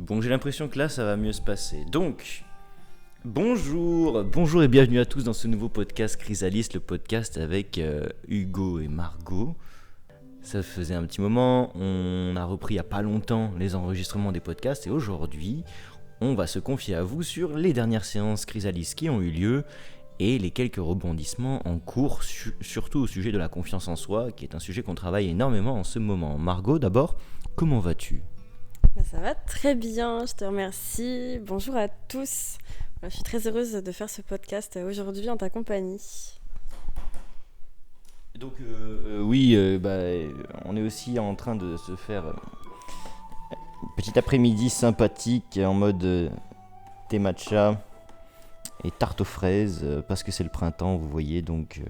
Bon, j'ai l'impression que là, ça va mieux se passer. Donc, bonjour et bienvenue à tous dans ce nouveau podcast Chrysalis, le podcast avec Hugo et Margot. Ça faisait un petit moment, on a repris il n'y a pas longtemps les enregistrements des podcasts et aujourd'hui, on va se confier à vous sur les dernières séances Chrysalis qui ont eu lieu et les quelques rebondissements en cours, surtout au sujet de la confiance en soi, qui est un sujet qu'on travaille énormément en ce moment. Margot, d'abord, comment vas-tu ? Ça va très bien, je te remercie. Bonjour à tous. Je suis très heureuse de faire ce podcast aujourd'hui en ta compagnie. Donc oui, on est aussi en train de se faire un petit après-midi sympathique en mode thé matcha et tarte aux fraises parce que c'est le printemps, vous voyez. Donc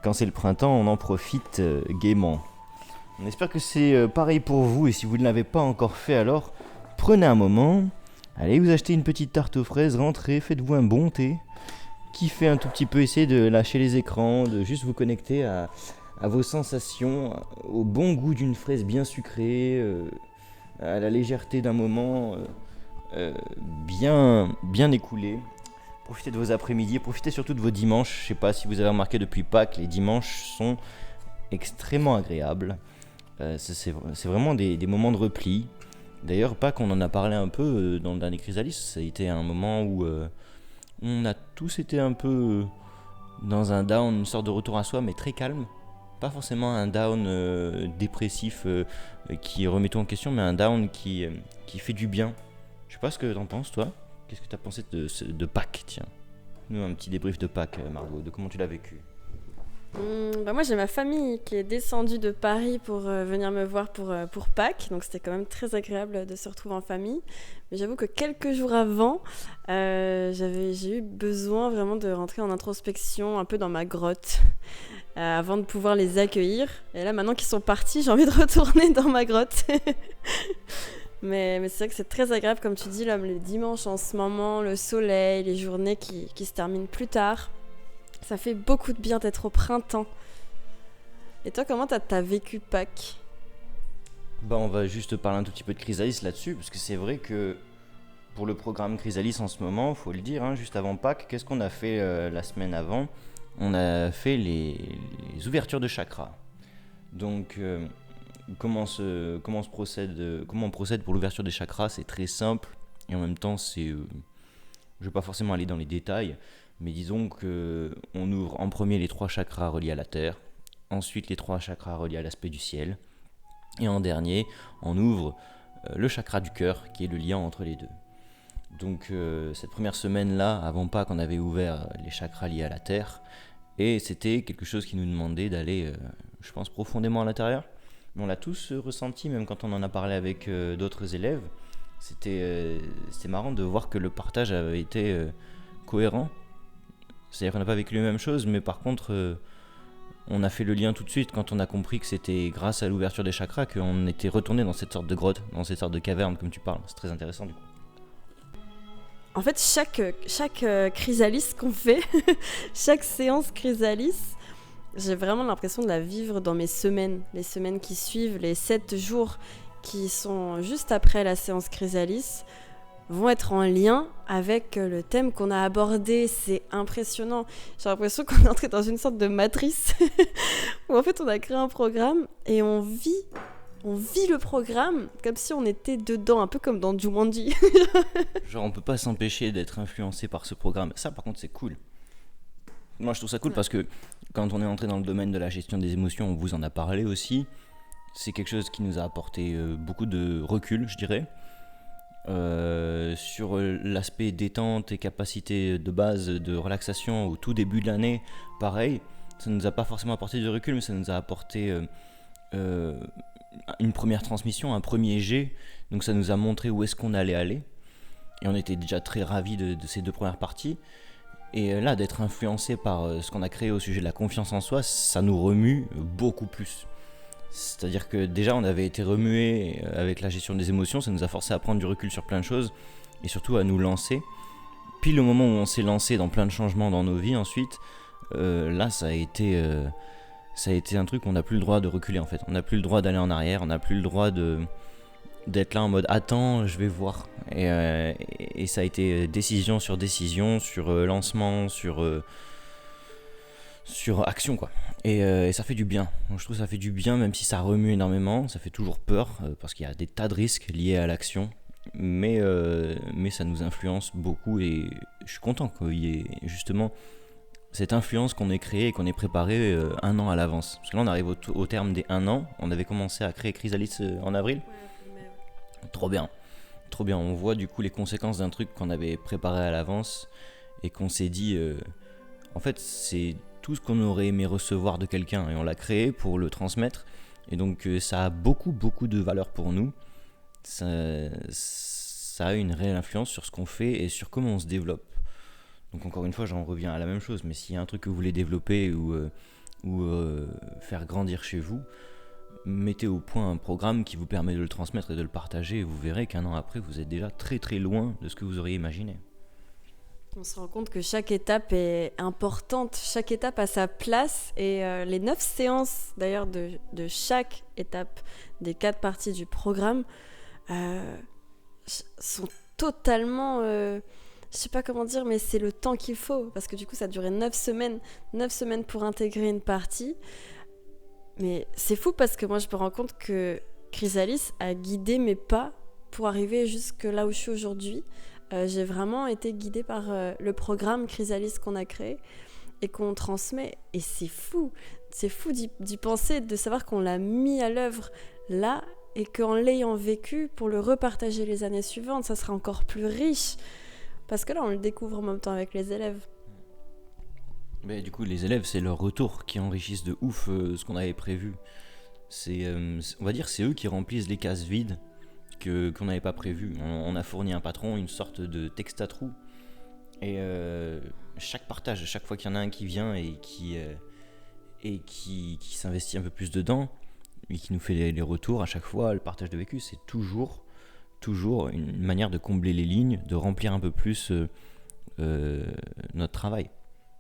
quand c'est le printemps, on en profite gaiement. On espère que c'est pareil pour vous et si vous ne l'avez pas encore fait alors, prenez un moment, allez vous acheter une petite tarte aux fraises, rentrez, faites-vous un bon thé, kiffez un tout petit peu, essayez de lâcher les écrans, de juste vous connecter à vos sensations, au bon goût d'une fraise bien sucrée, à la légèreté d'un moment bien écoulé. Profitez de vos après-midi, profitez surtout de vos dimanches. Je sais pas si vous avez remarqué depuis Pâques, les dimanches sont extrêmement agréables. C'est vraiment des moments de repli. D'ailleurs, Pâques, on en a parlé un peu dans le dernier Chrysalis. Ça a été un moment où on a tous été un peu dans un down, une sorte de retour à soi, mais très calme. Pas forcément un down dépressif qui remet tout en question, mais un down qui fait du bien. Je sais pas ce que t'en penses, toi. Qu'est-ce que t'as pensé de Pâques, tiens. Nous, un petit débrief de Pâques, Margot, de comment tu l'as vécu. Moi j'ai ma famille qui est descendue de Paris pour venir me voir pour Pâques, donc c'était quand même très agréable de se retrouver en famille. Mais j'avoue que quelques jours avant, j'ai eu besoin vraiment de rentrer en introspection, un peu dans ma grotte, avant de pouvoir les accueillir. Et là maintenant qu'ils sont partis, j'ai envie de retourner dans ma grotte. Mais c'est vrai que c'est très agréable, comme tu dis, là, les dimanches en ce moment, le soleil, les journées qui se terminent plus tard. Ça fait beaucoup de bien d'être au printemps. Et toi, comment t'as vécu Pâques ? On va juste parler un tout petit peu de Chrysalis là-dessus, parce que c'est vrai que pour le programme Chrysalis en ce moment, faut le dire, juste avant Pâques, qu'est-ce qu'on a fait la semaine avant ? On a fait les ouvertures de chakras. Donc, comment on procède pour l'ouverture des chakras ? C'est très simple, et en même temps, je vais pas forcément aller dans les détails, mais disons qu'on ouvre en premier les 3 chakras reliés à la terre, ensuite les 3 chakras reliés à l'aspect du ciel, et en dernier, on ouvre le chakra du cœur, qui est le lien entre les deux. Donc cette première semaine-là, avant Pâques, on avait ouvert les chakras liés à la terre, et c'était quelque chose qui nous demandait d'aller, je pense, profondément à l'intérieur. Mais on l'a tous ressenti, même quand on en a parlé avec d'autres élèves. C'était marrant de voir que le partage avait été cohérent. C'est-à-dire qu'on n'a pas vécu les mêmes choses, mais par contre, on a fait le lien tout de suite quand on a compris que c'était grâce à l'ouverture des chakras qu'on était retourné dans cette sorte de grotte, dans cette sorte de caverne, comme tu parles. C'est très intéressant du coup. En fait, chaque chrysalis qu'on fait, chaque séance chrysalis, j'ai vraiment l'impression de la vivre dans mes semaines. Les semaines qui suivent, les 7 jours qui sont juste après la séance chrysalis, vont être en lien avec le thème qu'on a abordé. C'est impressionnant. J'ai l'impression qu'on est entré dans une sorte de matrice où en fait on a créé un programme et on vit le programme comme si on était dedans, un peu comme dans Jumanji. Genre on peut pas s'empêcher d'être influencé par ce programme. Ça par contre c'est cool. Moi je trouve ça cool parce que quand on est entré dans le domaine de la gestion des émotions, on vous en a parlé aussi. C'est quelque chose qui nous a apporté beaucoup de recul, je dirais. Sur l'aspect détente et capacité de base de relaxation au tout début de l'année, pareil, ça ne nous a pas forcément apporté de recul, mais ça nous a apporté une première transmission, un premier jet, donc ça nous a montré où est-ce qu'on allait aller, et on était déjà très ravis de ces 2 premières parties, et là d'être influencé par ce qu'on a créé au sujet de la confiance en soi, ça nous remue beaucoup plus. C'est-à-dire que déjà on avait été remué avec la gestion des émotions, ça nous a forcé à prendre du recul sur plein de choses et surtout à nous lancer. Puis le moment où on s'est lancé dans plein de changements dans nos vies ensuite, là ça a été un truc où on n'a plus le droit de reculer en fait. On n'a plus le droit d'aller en arrière, on n'a plus le droit de d'être là en mode attends, je vais voir. Et ça a été décision sur décision, sur lancement, sur action quoi. Et ça fait du bien. Donc, je trouve que ça fait du bien même si ça remue énormément, ça fait toujours peur parce qu'il y a des tas de risques liés à l'action. Mais ça nous influence beaucoup et je suis content qu'il y ait justement cette influence qu'on ait créée et qu'on ait préparée un an à l'avance. Parce que là on arrive au terme des un an, on avait commencé à créer Chrysalis en avril. Trop bien, trop bien. On voit du coup les conséquences d'un truc qu'on avait préparé à l'avance et qu'on s'est dit, en fait, c'est tout ce qu'on aurait aimé recevoir de quelqu'un et on l'a créé pour le transmettre. Et donc, ça a beaucoup, beaucoup de valeur pour nous. Ça a une réelle influence sur ce qu'on fait et sur comment on se développe. Donc, encore une fois, j'en reviens à la même chose. Mais s'il y a un truc que vous voulez développer ou faire grandir chez vous, mettez au point un programme qui vous permet de le transmettre et de le partager et vous verrez qu'un an après vous êtes déjà très très loin de ce que vous auriez imaginé. On se rend compte que chaque étape est importante, chaque étape a sa place et les 9 séances d'ailleurs de chaque étape des 4 parties du programme sont totalement, je sais pas comment dire, mais c'est le temps qu'il faut parce que du coup ça a duré 9 semaines pour intégrer une partie. Mais c'est fou parce que moi je me rends compte que Chrysalis a guidé mes pas pour arriver jusque là où je suis aujourd'hui. J'ai vraiment été guidée par le programme Chrysalis qu'on a créé et qu'on transmet. Et c'est fou d'y penser, de savoir qu'on l'a mis à l'œuvre là et qu'en l'ayant vécu, pour le repartager les années suivantes, ça sera encore plus riche. Parce que là, on le découvre en même temps avec les élèves. Mais du coup, les élèves, c'est leur retour qui enrichissent de ouf ce qu'on avait prévu. On va dire, c'est eux qui remplissent les cases vides qu'on n'avait pas prévues. On a fourni un patron, une sorte de texte à trous. Et chaque partage, chaque fois qu'il y en a un qui vient et qui s'investit un peu plus dedans, et qui nous fait les retours à chaque fois, le partage de vécu, c'est toujours une manière de combler les lignes, de remplir un peu plus notre travail.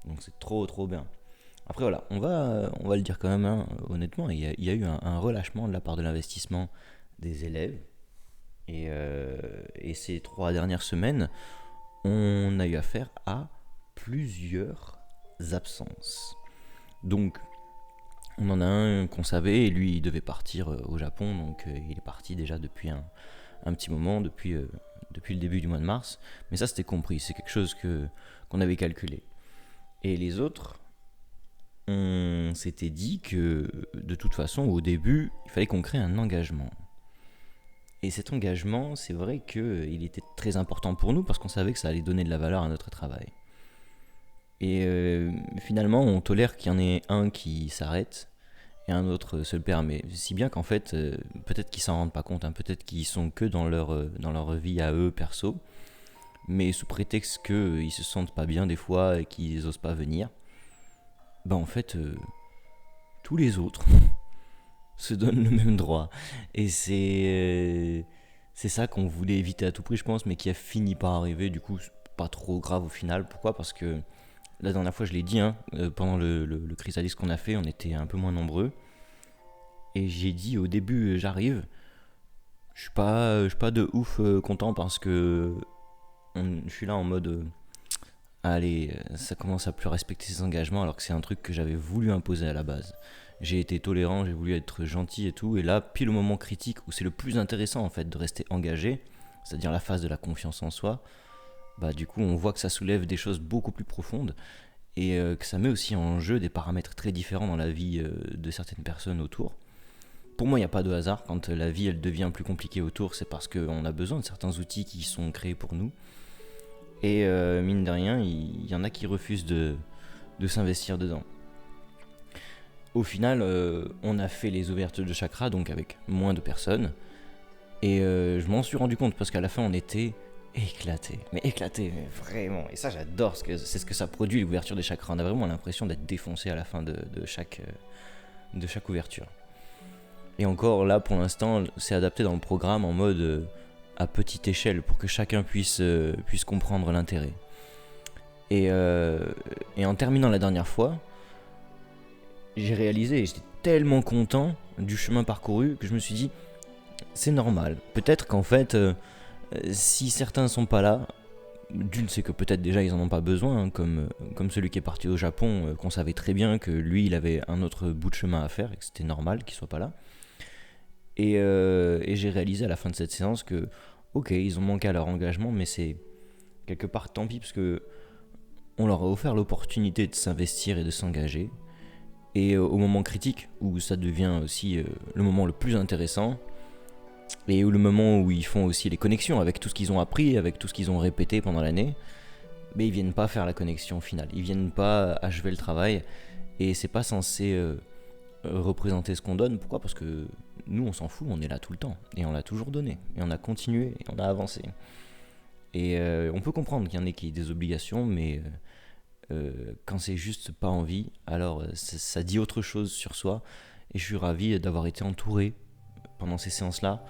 Donc c'est trop bien. Après voilà, on va le dire quand même, hein, honnêtement, il y a eu un relâchement de la part de l'investissement des élèves. Et ces 3 dernières semaines, on a eu affaire à plusieurs absences. Donc on en a un qu'on savait et lui il devait partir au Japon, donc il est parti déjà depuis un petit moment, depuis le début du mois de mars. Mais ça c'était compris, c'est quelque chose qu'on avait calculé. Et les autres, on s'était dit que de toute façon, au début, il fallait qu'on crée un engagement. Et cet engagement, c'est vrai qu'il était très important pour nous parce qu'on savait que ça allait donner de la valeur à notre travail. Et finalement, on tolère qu'il y en ait un qui s'arrête et un autre se le permet. Si bien qu'en fait, peut-être qu'ils s'en rendent pas compte, hein, peut-être qu'ils sont que dans leur vie à eux, perso. Mais sous prétexte qu'ils se sentent pas bien des fois et qu'ils osent pas venir, ben en fait, tous les autres se donnent le même droit. Et c'est ça qu'on voulait éviter à tout prix, je pense, mais qui a fini par arriver. Du coup, c'est pas trop grave au final. Pourquoi ? Parce que la dernière fois, je l'ai dit, hein, pendant le Chrysalis qu'on a fait, on était un peu moins nombreux. Et j'ai dit au début, j'arrive. Je suis pas de ouf content parce que je suis là en mode allez, ça commence à plus respecter ses engagements alors que c'est un truc que j'avais voulu imposer à la base. J'ai été tolérant, j'ai voulu être gentil et tout, et là, pile au moment critique où c'est le plus intéressant en fait de rester engagé, c'est-à-dire la phase de la confiance en soi, bah du coup on voit que ça soulève des choses beaucoup plus profondes et que ça met aussi en jeu des paramètres très différents dans la vie de certaines personnes autour. Pour moi, il n'y a pas de hasard. Quand la vie elle devient plus compliquée autour, c'est parce qu'on a besoin de certains outils qui sont créés pour nous. Et mine de rien, il y en a qui refusent de s'investir dedans. Au final, on a fait les ouvertures de chakra, donc avec moins de personnes. Et je m'en suis rendu compte parce qu'à la fin, on était éclatés. Mais vraiment. Et ça, j'adore. C'est ce que ça produit, l'ouverture des chakras. On a vraiment l'impression d'être défoncé à la fin de chaque ouverture. Et encore là, pour l'instant, c'est adapté dans le programme en mode à petite échelle pour que chacun puisse comprendre l'intérêt. Et en terminant la dernière fois, j'ai réalisé, et j'étais tellement content du chemin parcouru que je me suis dit c'est normal. Peut-être qu'en fait, si certains sont pas là, d'une, c'est que peut-être déjà ils en ont pas besoin, hein, comme celui qui est parti au Japon, qu'on savait très bien que lui il avait un autre bout de chemin à faire et que c'était normal qu'il soit pas là. Et j'ai réalisé à la fin de cette séance que, ok, ils ont manqué à leur engagement, mais c'est quelque part tant pis parce que on leur a offert l'opportunité de s'investir et de s'engager. Et au moment critique, où ça devient aussi le moment le plus intéressant, et le moment où ils font aussi les connexions avec tout ce qu'ils ont appris, avec tout ce qu'ils ont répété pendant l'année, mais ils viennent pas faire la connexion finale, ils viennent pas achever le travail, et c'est pas censé représenter ce qu'on donne. Pourquoi ? Parce que nous on s'en fout, on est là tout le temps, et on l'a toujours donné, et on a continué, et on a avancé. Et on peut comprendre qu'il y en ait qui aient des obligations, mais quand c'est juste pas envie, alors ça dit autre chose sur soi, et je suis ravi d'avoir été entouré pendant ces séances-là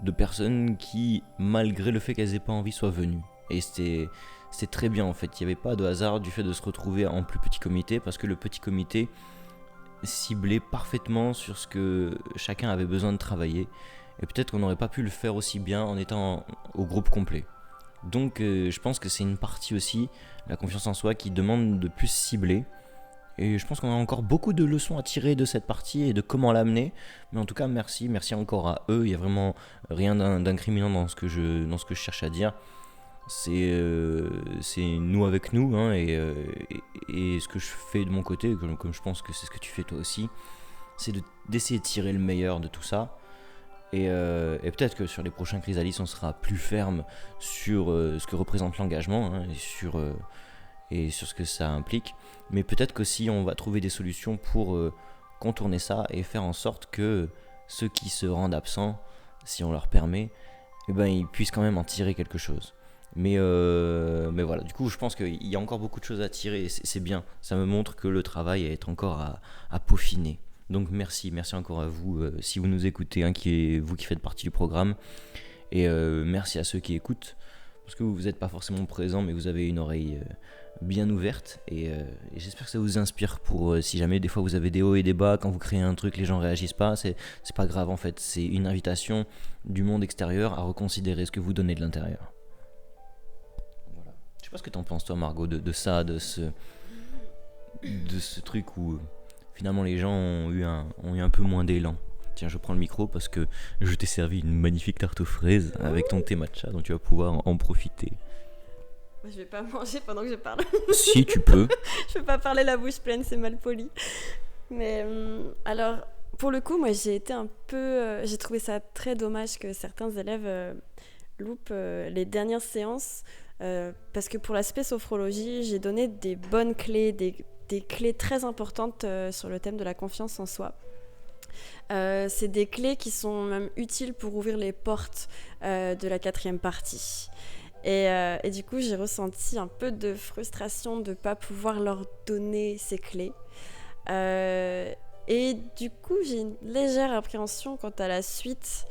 de personnes qui, malgré le fait qu'elles aient pas envie, soient venues. Et c'était très bien en fait, il n'y avait pas de hasard du fait de se retrouver en plus petit comité, parce que le petit comité ciblait parfaitement sur ce que chacun avait besoin de travailler, et peut-être qu'on n'aurait pas pu le faire aussi bien en étant au groupe complet. Donc je pense que c'est une partie aussi, la confiance en soi, qui demande de plus cibler. Et je pense qu'on a encore beaucoup de leçons à tirer de cette partie et de comment l'amener. Mais en tout cas, merci encore à eux. Il n'y a vraiment rien d'incriminant dans ce que je cherche à dire. C'est nous avec nous, hein, et ce que je fais de mon côté, comme je pense que c'est ce que tu fais toi aussi, c'est d'essayer de tirer le meilleur de tout ça. Et peut-être que sur les prochains Chrysalis, on sera plus ferme sur ce que représente l'engagement, hein, et sur ce que ça implique. Mais peut-être qu'aussi on va trouver des solutions pour contourner ça et faire en sorte que ceux qui se rendent absents, si on leur permet, eh ben, ils puissent quand même en tirer quelque chose. Mais voilà, du coup je pense qu'il y a encore beaucoup de choses à tirer, et c'est bien. Ça me montre que le travail est encore à peaufiner. Donc merci encore à vous, si vous nous écoutez, hein, vous qui faites partie du programme. Et merci à ceux qui écoutent, parce que vous n'êtes pas forcément présents, mais vous avez une oreille bien ouverte. Et j'espère que ça vous inspire pour si jamais des fois vous avez des hauts et des bas, quand vous créez un truc, les gens réagissent pas, c'est pas grave en fait. C'est une invitation du monde extérieur à reconsidérer ce que vous donnez de l'intérieur. Voilà. Je sais pas ce que t'en penses toi, Margot, de ça, de ce truc où finalement les gens ont eu un peu moins d'élan. Tiens, je prends le micro parce que je t'ai servi une magnifique tarte aux fraises avec ton thé matcha, donc tu vas pouvoir en profiter. Je vais pas manger pendant que je parle. Si, tu peux. Je peux pas parler la bouche pleine, c'est mal poli. Mais alors, pour le coup, moi j'ai été un peu... j'ai trouvé ça très dommage que certains élèves loupent les dernières séances, parce que pour l'aspect sophrologie, j'ai donné des bonnes clés, des clés très importantes sur le thème de la confiance en soi. C'est des clés qui sont même utiles pour ouvrir les portes de la 4e partie. Et du coup, j'ai ressenti un peu de frustration de ne pas pouvoir leur donner ces clés. Et du coup, j'ai une légère appréhension quant à la suite,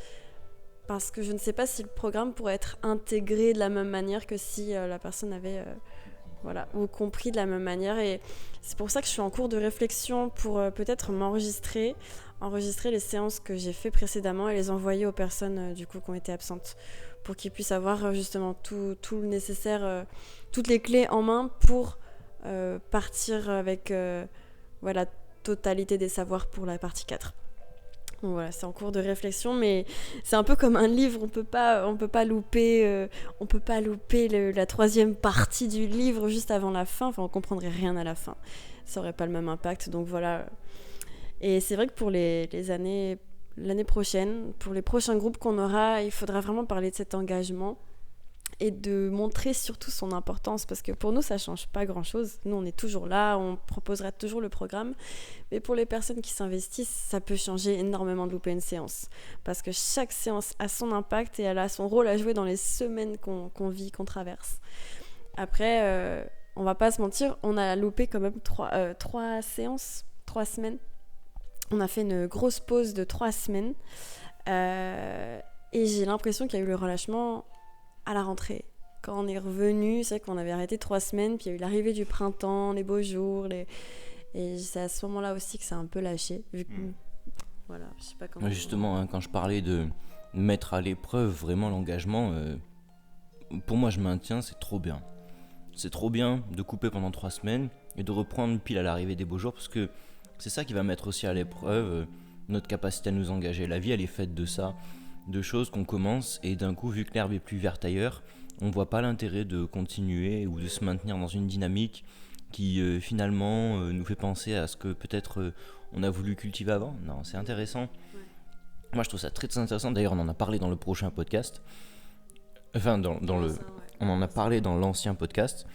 parce que je ne sais pas si le programme pourrait être intégré de la même manière que si la personne avait... ou compris de la même manière. Et c'est pour ça que je suis en cours de réflexion pour peut-être enregistrer les séances que j'ai fait précédemment et les envoyer aux personnes du coup qui ont été absentes, pour qu'ils puissent avoir justement tout le nécessaire, toutes les clés en main pour partir avec la totalité des savoirs pour la partie 4. Donc voilà, c'est en cours de réflexion, mais c'est un peu comme un livre, on peut pas louper la 3e partie du livre juste avant la fin, enfin on comprendrait rien à la fin, ça aurait pas le même impact, donc voilà. Et c'est vrai que pour l'année prochaine, pour les prochains groupes qu'on aura, il faudra vraiment parler de cet engagement et de montrer surtout son importance, parce que pour nous ça change pas grand chose, nous on est toujours là, on proposera toujours le programme, mais pour les personnes qui s'investissent, ça peut changer énormément de louper une séance, parce que chaque séance a son impact et elle a son rôle à jouer dans les semaines qu'on vit, qu'on traverse. Après on va pas se mentir, on a loupé quand même 3 séances, 3 semaines, on a fait une grosse pause de 3 semaines, et j'ai l'impression qu'il y a eu le relâchement à la rentrée. Quand on est revenu, c'est vrai qu'on avait arrêté 3 semaines, puis il y a eu l'arrivée du printemps, les beaux jours, et c'est à ce moment-là aussi que ça a un peu lâché. Vu que... Voilà, je sais pas comment... Justement, hein, quand je parlais de mettre à l'épreuve vraiment l'engagement, pour moi je maintiens, c'est trop bien. C'est trop bien de couper pendant 3 semaines et de reprendre pile à l'arrivée des beaux jours, parce que c'est ça qui va mettre aussi à l'épreuve notre capacité à nous engager. La vie, elle est faite de ça, de choses qu'on commence et d'un coup, vu que l'herbe est plus verte ailleurs, on voit pas l'intérêt de continuer ou de se maintenir dans une dynamique qui finalement nous fait penser à ce que peut-être on a voulu cultiver avant. Non, c'est intéressant. Moi, je trouve ça très très intéressant. D'ailleurs, on en a parlé dans le prochain podcast. Enfin, on en a parlé dans l'ancien podcast.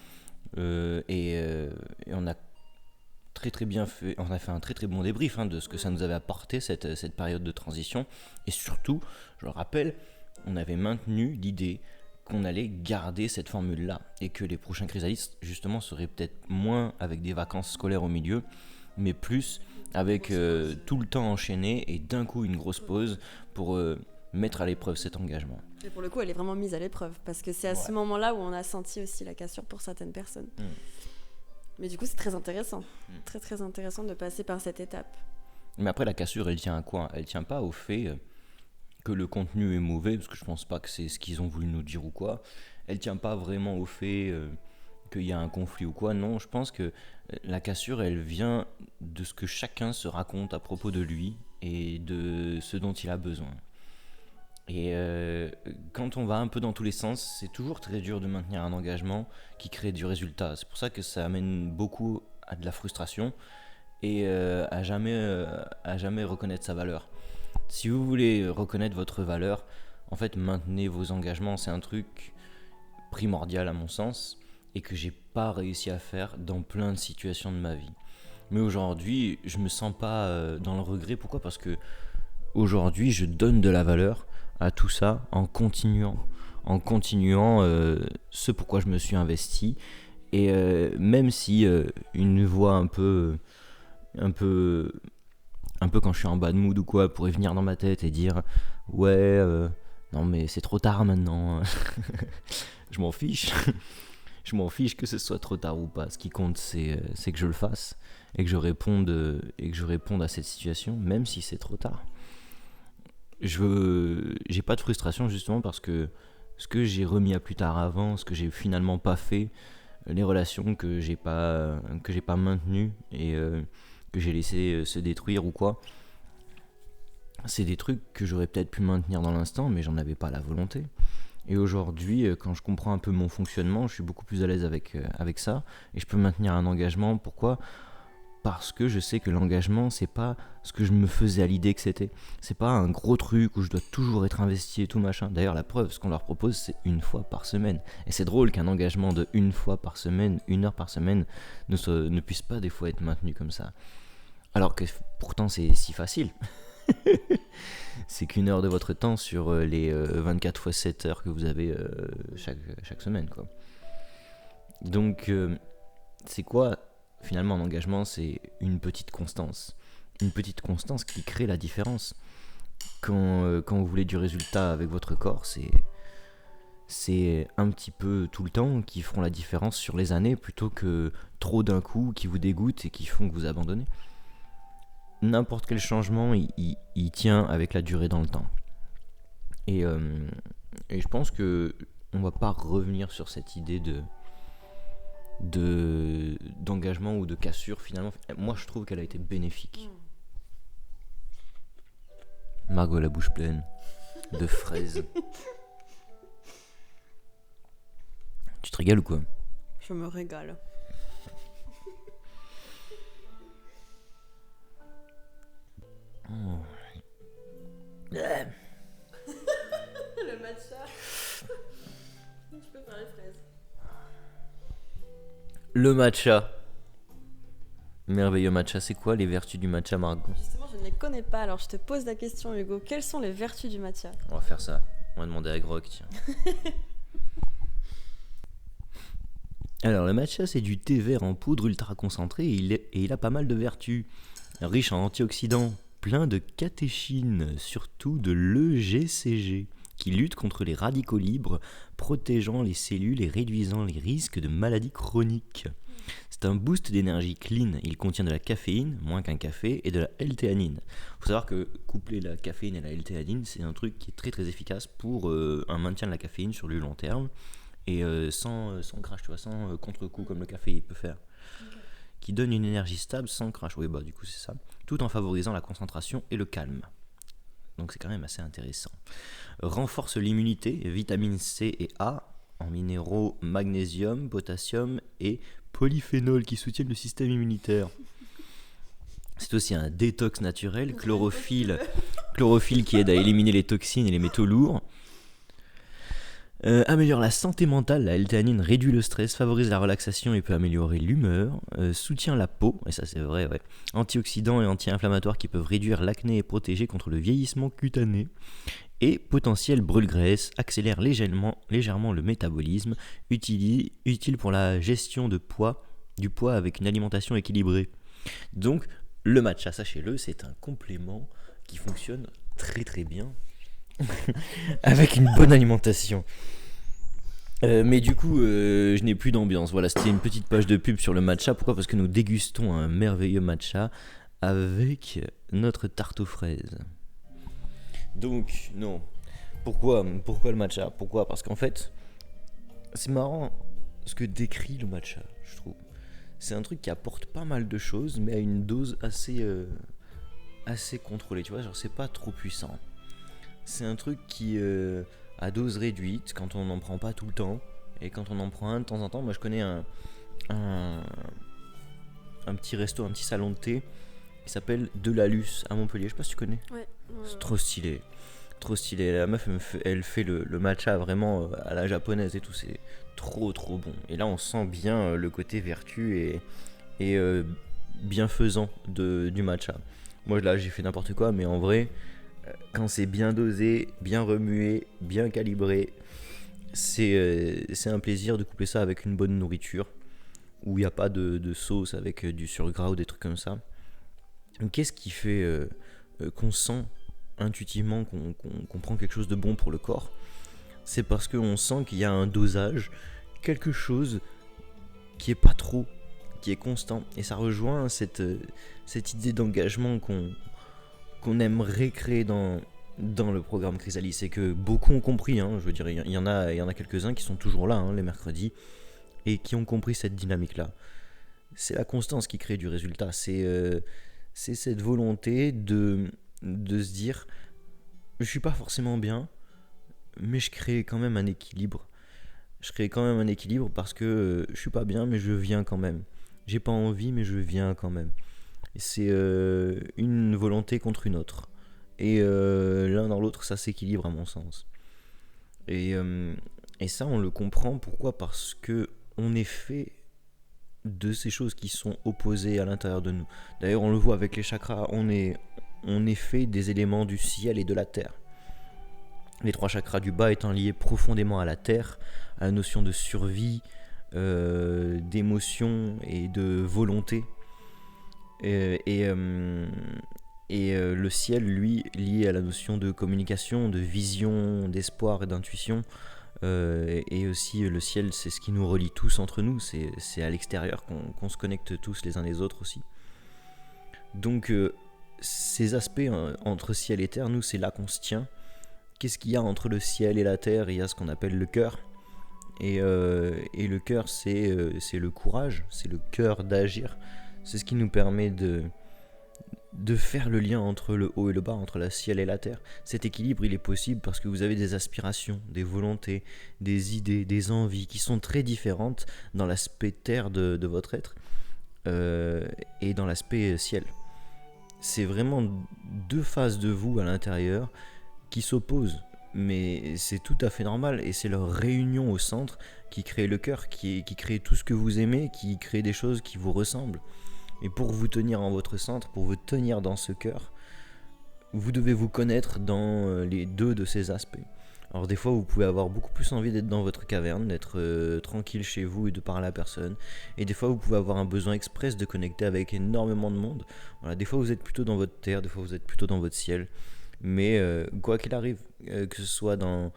Et on a très très bien fait. On a fait un très très bon débrief de ce que ça nous avait apporté cette période de transition. Et surtout, je le rappelle, on avait maintenu l'idée qu'on allait garder cette formule-là et que les prochains chrysalistes, justement, seraient peut-être moins avec des vacances scolaires au milieu, mais plus avec tout le temps enchaîné et d'un coup une grosse pause pour mettre à l'épreuve cet engagement. Et pour le coup, elle est vraiment mise à l'épreuve parce que c'est à ce moment-là où on a senti aussi la cassure pour certaines personnes. Mais du coup, c'est très intéressant. Très très intéressant de passer par cette étape. Mais après, la cassure, elle tient à quoi ? Elle tient pas au fait que le contenu est mauvais, parce que je pense pas que c'est ce qu'ils ont voulu nous dire ou quoi. Elle tient pas vraiment au fait qu'il y a un conflit ou quoi. Non, je pense que la cassure, elle vient de ce que chacun se raconte à propos de lui et de ce dont il a besoin. Et quand on va un peu dans tous les sens, c'est toujours très dur de maintenir un engagement qui crée du résultat. C'est pour ça que ça amène beaucoup à de la frustration et à jamais reconnaître sa valeur. Si vous voulez reconnaître votre valeur, en fait, maintenez vos engagements. C'est un truc primordial à mon sens et que j'ai pas réussi à faire dans plein de situations de ma vie. Mais aujourd'hui, je me sens pas dans le regret. Pourquoi ? Parce que aujourd'hui, je donne de la valeur à tout ça en continuant ce pourquoi je me suis investi. Et même si une voix un peu quand je suis en bad mood ou quoi pourrait venir dans ma tête et dire ouais non mais c'est trop tard maintenant. Je m'en fiche. Je m'en fiche que ce soit trop tard ou pas. Ce qui compte c'est que je le fasse et que je réponde à cette situation même si c'est trop tard. J'ai pas de frustration justement parce que ce que j'ai remis à plus tard avant, ce que j'ai finalement pas fait, les relations que j'ai pas maintenues et que j'ai laissé se détruire ou quoi, c'est des trucs que j'aurais peut-être pu maintenir dans l'instant mais j'en avais pas la volonté. Et aujourd'hui, quand je comprends un peu mon fonctionnement, je suis beaucoup plus à l'aise avec ça et je peux maintenir un engagement. Pourquoi ? Parce que je sais que l'engagement, c'est pas ce que je me faisais à l'idée que c'était. C'est pas un gros truc où je dois toujours être investi et tout machin. D'ailleurs, la preuve, ce qu'on leur propose, c'est 1 fois par semaine. Et c'est drôle qu'un engagement de 1 fois par semaine, 1 heure par semaine, ne puisse pas des fois être maintenu comme ça. Alors que pourtant, c'est si facile. C'est qu'1 heure de votre temps sur les 24 fois 7 heures que vous avez chaque semaine, quoi. Donc, c'est quoi ? Finalement, un engagement, c'est une petite constance. Une petite constance qui crée la différence. Quand vous voulez du résultat avec votre corps, c'est un petit peu tout le temps qui feront la différence sur les années plutôt que trop d'un coup qui vous dégoûtent et qui font que vous abandonnez. N'importe quel changement, il tient avec la durée dans le temps. Et je pense que on va pas revenir sur cette idée d'engagement ou de cassure finalement. Moi je trouve qu'elle a été bénéfique. Margot a la bouche pleine de fraises. Tu te régales ou quoi ? Je me régale. Oh. Le matcha. Je peux faire les fraises. Le matcha. Merveilleux matcha. C'est quoi les vertus du matcha, Margot ? Justement, je ne les connais pas, alors je te pose la question, Hugo. Quelles sont les vertus du matcha ? On va faire ça. On va demander à Grog, tiens. Alors, le matcha, c'est du thé vert en poudre ultra concentré et il a pas mal de vertus. Riche en antioxydants, plein de catéchines, surtout de l'EGCG, qui lutte contre les radicaux libres, protégeant les cellules et réduisant les risques de maladies chroniques. C'est un boost d'énergie clean. Il contient de la caféine, moins qu'un café, et de la L-théanine. Il faut savoir que coupler la caféine et la L-théanine, c'est un truc qui est très très efficace pour un maintien de la caféine sur le long terme et sans crash, tu vois, sans contre-coup comme le café il peut faire. Qui donne une énergie stable sans crash. Oui, bah du coup c'est ça. Tout en favorisant la concentration et le calme. Donc c'est quand même assez intéressant. Renforce l'immunité, vitamine C et A en minéraux, magnésium, potassium et polyphénol qui soutiennent le système immunitaire. C'est aussi un détox naturel, chlorophylle qui aide à éliminer les toxines et les métaux lourds. Améliore la santé mentale, la L-théanine réduit le stress, favorise la relaxation et peut améliorer l'humeur, soutient la peau, et ça c'est vrai, ouais. Antioxydants et anti-inflammatoires qui peuvent réduire l'acné et protéger contre le vieillissement cutané, et potentiel brûle-graisse, accélère légèrement le métabolisme, utile pour la gestion du poids avec une alimentation équilibrée. Donc le matcha, sachez-le, c'est un complément qui fonctionne très très bien avec une bonne alimentation. Mais du coup, je n'ai plus d'ambiance. Voilà, c'était une petite page de pub sur le matcha. Pourquoi ? Parce que nous dégustons un merveilleux matcha avec notre tarte aux fraises. Donc, non. Pourquoi le matcha ? Pourquoi ? Parce qu'en fait, c'est marrant ce que décrit le matcha, je trouve. C'est un truc qui apporte pas mal de choses, mais à une dose assez contrôlée. Tu vois, genre c'est pas trop puissant. C'est un truc qui, à dose réduite, quand on n'en prend pas tout le temps, et quand on en prend un de temps en temps. Moi je connais un petit resto, un petit salon de thé qui s'appelle De la Luce à Montpellier. Je sais pas si tu connais. Ouais. C'est trop stylé. Trop stylé. La meuf elle fait le matcha vraiment à la japonaise et tout. C'est trop trop bon. Et là on sent bien le côté vertu et bienfaisant du matcha. Moi là j'ai fait n'importe quoi, mais en vrai, quand c'est bien dosé, bien remué, bien calibré, c'est un plaisir de coupler ça avec une bonne nourriture où il n'y a pas de sauce avec du surgras ou des trucs comme ça. Donc, qu'est-ce qui fait qu'on sent intuitivement qu'on prend quelque chose de bon pour le corps ? C'est parce qu'on sent qu'il y a un dosage, quelque chose qui est pas trop, qui est constant. Et ça rejoint cette idée d'engagement qu'on aimerait créer dans le programme Chrysalis, et que beaucoup ont compris, hein. Je veux dire, il y en a quelques-uns qui sont toujours là, hein, les mercredis, et qui ont compris cette dynamique-là. C'est la constance qui crée du résultat, c'est cette volonté de se dire, je suis pas forcément bien, mais je crée quand même un équilibre. Je crée quand même un équilibre parce que je suis pas bien, mais je viens quand même. J'ai pas envie, mais je viens quand même. C'est une volonté contre une autre. Et l'un dans l'autre, ça s'équilibre à mon sens. Et ça, on le comprend. Pourquoi ? Parce que on est fait de ces choses qui sont opposées à l'intérieur de nous. D'ailleurs, on le voit avec les chakras. On est fait des éléments du ciel et de la terre. Les 3 chakras du bas étant liés profondément à la terre, à la notion de survie, d'émotion et de volonté. Et le ciel, lui, lié à la notion de communication, de vision, d'espoir et d'intuition. Et aussi le ciel, c'est ce qui nous relie tous entre nous. C'est à l'extérieur qu'on se connecte tous les uns les autres aussi. Donc ces aspects entre ciel et terre, nous, c'est là qu'on se tient. Qu'est-ce qu'il y a entre le ciel et la terre ? Il y a ce qu'on appelle le cœur. Et le cœur, c'est le courage, c'est le cœur d'agir. C'est ce qui nous permet de faire le lien entre le haut et le bas, entre le ciel et la terre. Cet équilibre, il est possible parce que vous avez des aspirations, des volontés, des idées, des envies qui sont très différentes dans l'aspect terre de votre être et dans l'aspect ciel. C'est vraiment 2 phases de vous à l'intérieur qui s'opposent, mais c'est tout à fait normal, et c'est leur réunion au centre qui crée le cœur, qui crée tout ce que vous aimez, qui crée des choses qui vous ressemblent. Et pour vous tenir en votre centre, pour vous tenir dans ce cœur, vous devez vous connaître dans les 2 de ces aspects. Alors des fois vous pouvez avoir beaucoup plus envie d'être dans votre caverne, d'être tranquille chez vous et de parler à personne, et des fois vous pouvez avoir un besoin express de connecter avec énormément de monde. Voilà, des fois vous êtes plutôt dans votre terre, des fois vous êtes plutôt dans votre ciel. Mais quoi qu'il arrive, que ce soit dans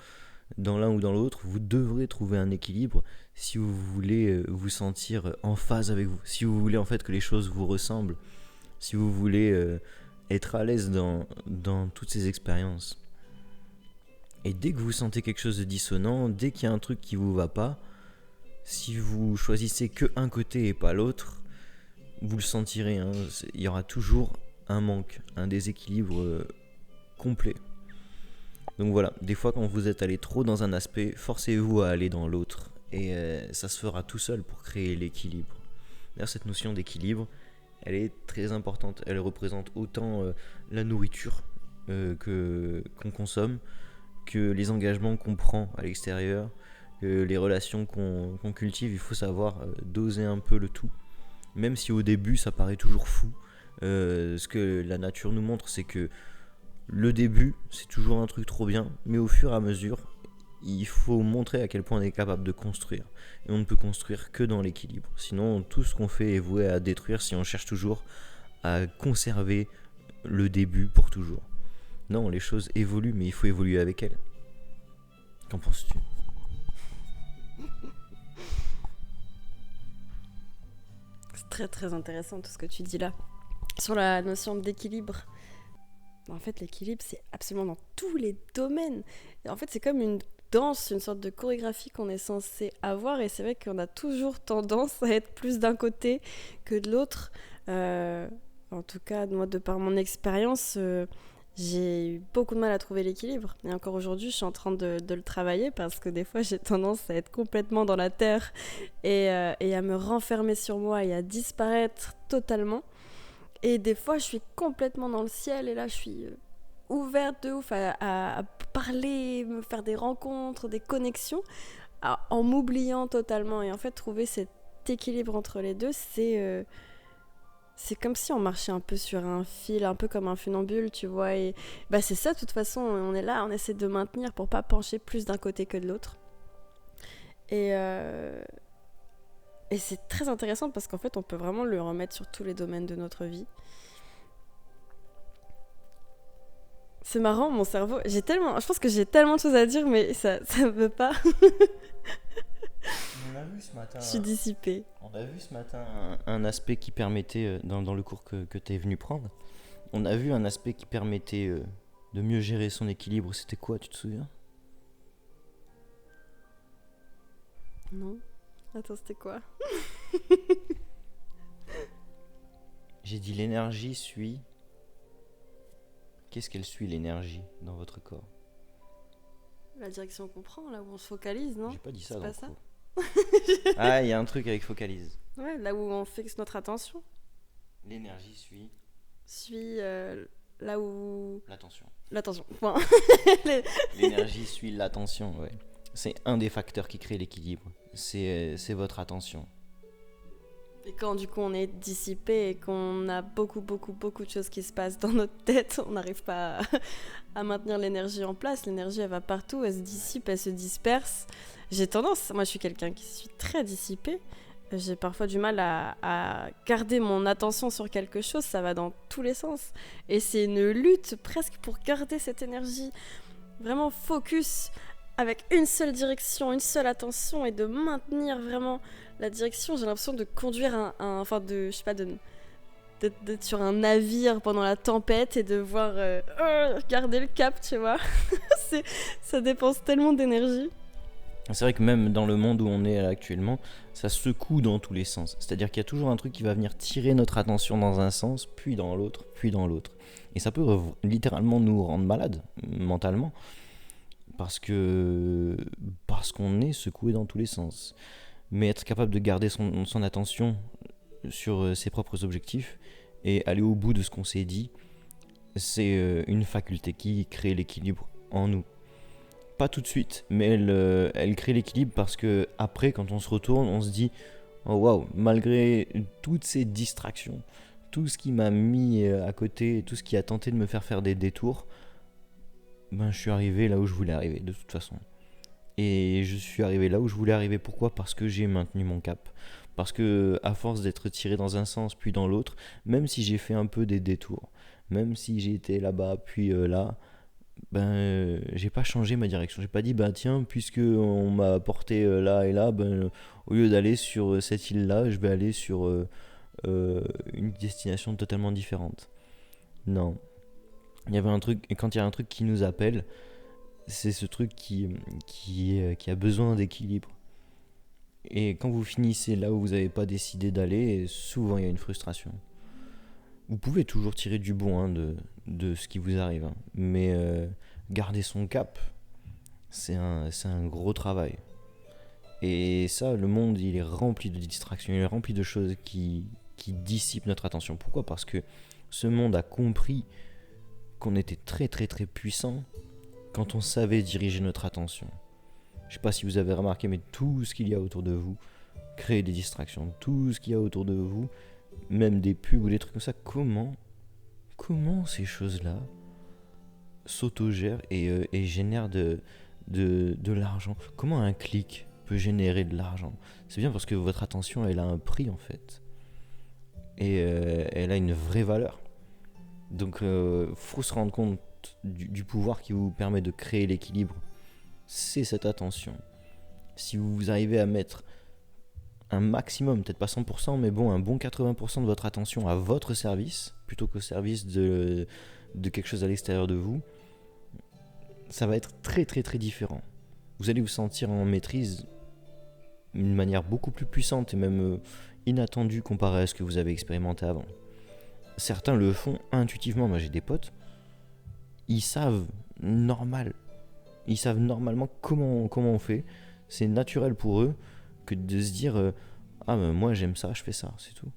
dans l'un ou dans l'autre, vous devrez trouver un équilibre si vous voulez vous sentir en phase avec vous, si vous voulez en fait que les choses vous ressemblent, si vous voulez être à l'aise dans toutes ces expériences. Et dès que vous sentez quelque chose de dissonant, dès qu'il y a un truc qui vous va pas, si vous choisissez que un côté et pas l'autre, vous le sentirez, hein, il y aura toujours un manque, un déséquilibre complet. Donc voilà, des fois quand vous êtes allé trop dans un aspect, forcez-vous à aller dans l'autre. Et ça se fera tout seul pour créer l'équilibre. D'ailleurs, cette notion d'équilibre, elle est très importante. Elle représente autant la nourriture qu'on consomme, que les engagements qu'on prend à l'extérieur, que les relations qu'on cultive. Il faut savoir doser un peu le tout. Même si au début ça paraît toujours fou, ce que la nature nous montre, c'est que le début c'est toujours un truc trop bien, mais au fur et à mesure il faut montrer à quel point on est capable de construire. Et on ne peut construire que dans l'équilibre. Sinon tout ce qu'on fait est voué à détruire si on cherche toujours à conserver le début pour toujours. Non, les choses évoluent, mais il faut évoluer avec elles. Qu'en penses-tu ? C'est très très intéressant tout ce que tu dis là. Sur la notion d'équilibre. En fait, l'équilibre, c'est absolument dans tous les domaines. Et en fait, c'est comme une danse, une sorte de chorégraphie qu'on est censé avoir. Et c'est vrai qu'on a toujours tendance à être plus d'un côté que de l'autre. En tout cas, moi, de par mon expérience, j'ai eu beaucoup de mal à trouver l'équilibre. Et encore aujourd'hui, je suis en train de le travailler parce que des fois, j'ai tendance à être complètement dans la terre et à me renfermer sur moi et à disparaître totalement. Et des fois, je suis complètement dans le ciel et là, je suis ouverte de ouf à parler, me faire des rencontres, des connexions, en m'oubliant totalement. Et en fait, trouver cet équilibre entre les deux, c'est comme si on marchait un peu sur un fil, un peu comme un funambule, tu vois. Et bah, c'est ça, de toute façon, on est là, on essaie de maintenir pour pas pencher plus d'un côté que de l'autre. Et c'est très intéressant parce qu'en fait, on peut vraiment le remettre sur tous les domaines de notre vie. C'est marrant, mon cerveau. Je pense que j'ai tellement de choses à dire, mais ça veut pas. On a vu ce matin. Je suis dissipée. On a vu ce matin un aspect qui permettait, dans le cours que tu es venu prendre, on a vu un aspect qui permettait de mieux gérer son équilibre. C'était quoi, tu te souviens ? Non. Attends, c'était quoi ? J'ai dit l'énergie suit. Qu'est-ce qu'elle suit, l'énergie, dans votre corps ? La direction qu'on prend, là où on se focalise, non ? J'ai pas dit ça C'est dans pas le ça ? cours. Ah, il y a un truc avec focalise. Ouais, là où on fixe notre attention. L'énergie suit là où... l'attention. L'attention, point. L'énergie suit l'attention, ouais. C'est un des facteurs qui crée l'équilibre. C'est votre attention. Et quand du coup on est dissipé et qu'on a beaucoup de choses qui se passent dans notre tête, on n'arrive pas à maintenir l'énergie en place. L'énergie, elle va partout, elle se dissipe, elle se disperse. J'ai tendance, moi je suis quelqu'un qui suis très dissipé. J'ai parfois du mal à garder mon attention sur quelque chose, ça va dans tous les sens. Et c'est une lutte presque pour garder cette énergie vraiment focus avec une seule direction, une seule attention et de maintenir vraiment la direction. J'ai l'impression de conduire d'être sur un navire pendant la tempête et de voir garder le cap, tu vois. Ça dépense tellement d'énergie. C'est vrai que même dans le monde où on est actuellement, ça secoue dans tous les sens. C'est-à-dire qu'il y a toujours un truc qui va venir tirer notre attention dans un sens, puis dans l'autre, puis dans l'autre. Et ça peut littéralement nous rendre malades, mentalement. Parce qu'on est secoué dans tous les sens. Mais être capable de garder son attention sur ses propres objectifs et aller au bout de ce qu'on s'est dit, c'est une faculté qui crée l'équilibre en nous. Pas tout de suite, mais elle crée l'équilibre parce que après, quand on se retourne, on se dit oh waouh, malgré toutes ces distractions, tout ce qui m'a mis à côté, tout ce qui a tenté de me faire des détours, je suis arrivé là où je voulais arriver de toute façon. Et je suis arrivé là où je voulais arriver. Pourquoi ? Parce que j'ai maintenu mon cap. Parce que à force d'être tiré dans un sens puis dans l'autre, même si j'ai fait un peu des détours, même si j'ai été là-bas puis là, j'ai pas changé ma direction. J'ai pas dit, bah tiens, puisque on m'a porté là et là, au lieu d'aller sur cette île-là, je vais aller sur une destination totalement différente. Non. Il y avait un truc, et quand il y a un truc qui nous appelle, c'est ce truc qui a besoin d'équilibre. Et quand vous finissez là où vous n'avez pas décidé d'aller, souvent il y a une frustration. Vous pouvez toujours tirer du bon de ce qui vous arrive, hein. Mais garder son cap, c'est un gros travail. Et ça, le monde, il est rempli de distractions, il est rempli de choses qui dissipent notre attention. Pourquoi ? Parce que ce monde a compris qu'on était très très très puissant quand on savait diriger notre attention. Je sais pas si vous avez remarqué, mais tout ce qu'il y a autour de vous crée des distractions. Tout ce qu'il y a autour de vous, même des pubs ou des trucs comme ça, comment ces choses-là s'autogèrent et génèrent de l'argent ? Comment un clic peut générer de l'argent ? C'est bien parce que votre attention, elle a un prix en fait. Et elle a une vraie valeur. Donc, faut se rendre compte du pouvoir qui vous permet de créer l'équilibre. C'est cette attention. Si vous arrivez à mettre un maximum, peut-être pas 100%, mais bon, un bon 80% de votre attention à votre service, plutôt qu'au service de quelque chose à l'extérieur de vous, ça va être très très très différent. Vous allez vous sentir en maîtrise d'une manière beaucoup plus puissante et même inattendue comparée à ce que vous avez expérimenté avant. Certains le font intuitivement. Moi j'ai des potes, ils savent normalement comment on fait. C'est naturel pour eux que de se dire ah ben moi j'aime ça, je fais ça, c'est tout.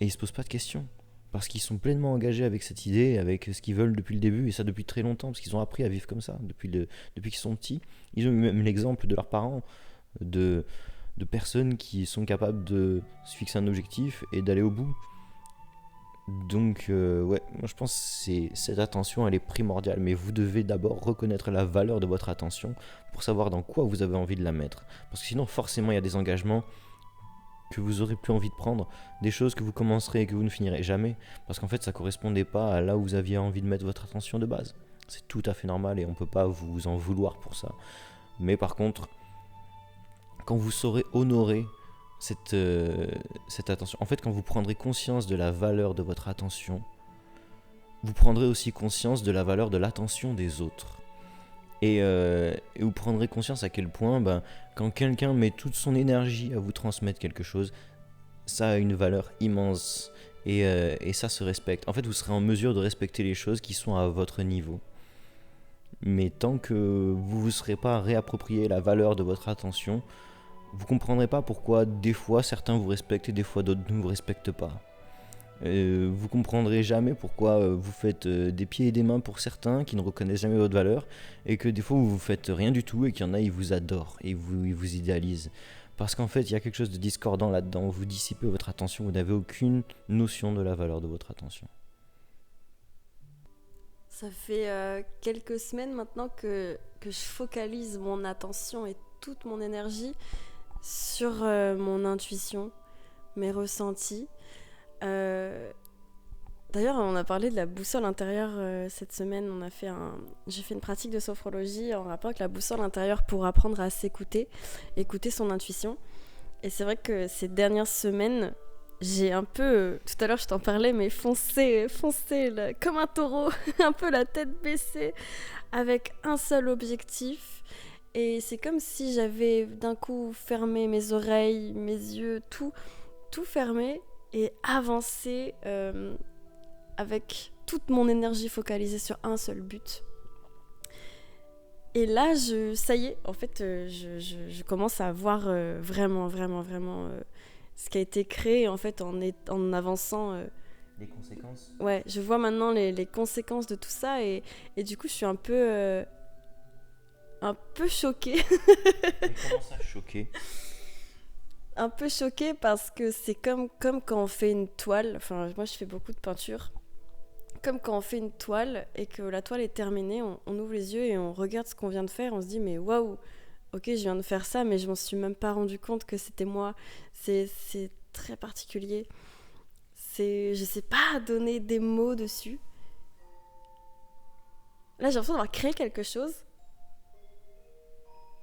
Et ils se posent pas de questions parce qu'ils sont pleinement engagés avec cette idée, avec ce qu'ils veulent depuis le début, et ça depuis très longtemps, parce qu'ils ont appris à vivre comme ça depuis qu'ils sont petits. Ils ont eu même l'exemple de leurs parents, de personnes qui sont capables de se fixer un objectif et d'aller au bout. Donc ouais, moi je pense que cette attention elle est primordiale, mais vous devez d'abord reconnaître la valeur de votre attention pour savoir dans quoi vous avez envie de la mettre. Parce que sinon forcément il y a des engagements que vous aurez plus envie de prendre, des choses que vous commencerez et que vous ne finirez jamais, parce qu'en fait ça correspondait pas à là où vous aviez envie de mettre votre attention de base. C'est tout à fait normal et on peut pas vous en vouloir pour ça. Mais par contre, quand vous saurez honorer cette attention, en fait quand vous prendrez conscience de la valeur de votre attention, vous prendrez aussi conscience de la valeur de l'attention des autres. Et vous prendrez conscience à quel point quand quelqu'un met toute son énergie à vous transmettre quelque chose, ça a une valeur immense et ça se respecte. En fait, vous serez en mesure de respecter les choses qui sont à votre niveau. Mais tant que vous ne vous serez pas réapproprié la valeur de votre attention, vous comprendrez pas pourquoi des fois certains vous respectent et des fois d'autres ne vous respectent pas. Vous comprendrez jamais pourquoi vous faites des pieds et des mains pour certains qui ne reconnaissent jamais votre valeur, et que des fois vous faites rien du tout et qu'il y en a ils vous adorent et ils vous idéalisent. Parce qu'en fait il y a quelque chose de discordant là-dedans, vous dissipez votre attention, vous n'avez aucune notion de la valeur de votre attention. Ça fait quelques semaines maintenant que je focalise mon attention et toute mon énergie sur mon intuition, mes ressentis. D'ailleurs, on a parlé de la boussole intérieure cette semaine. J'ai fait une pratique de sophrologie en rapport avec la boussole intérieure pour apprendre à s'écouter, écouter son intuition. Et c'est vrai que ces dernières semaines, j'ai un peu, tout à l'heure je t'en parlais, mais foncé là, comme un taureau, un peu la tête baissée, avec un seul objectif. Et c'est comme si j'avais d'un coup fermé mes oreilles, mes yeux, tout fermé, et avancer avec toute mon énergie focalisée sur un seul but. Et là, ça y est, en fait, je commence à voir vraiment ce qui a été créé en fait en avançant. Les conséquences ? Ouais, je vois maintenant les conséquences de tout ça et du coup, je suis un peu choquée. Mais comment ça, choquée ? Un peu choquée parce que c'est comme quand on fait une toile. Enfin, moi, je fais beaucoup de peinture. Comme quand on fait une toile et que la toile est terminée, on ouvre les yeux et on regarde ce qu'on vient de faire. On se dit, mais waouh, ok, je viens de faire ça, mais je m'en suis même pas rendu compte que c'était moi. C'est très particulier. Je sais pas donner des mots dessus. là j'ai l'impression d'avoir créé quelque chose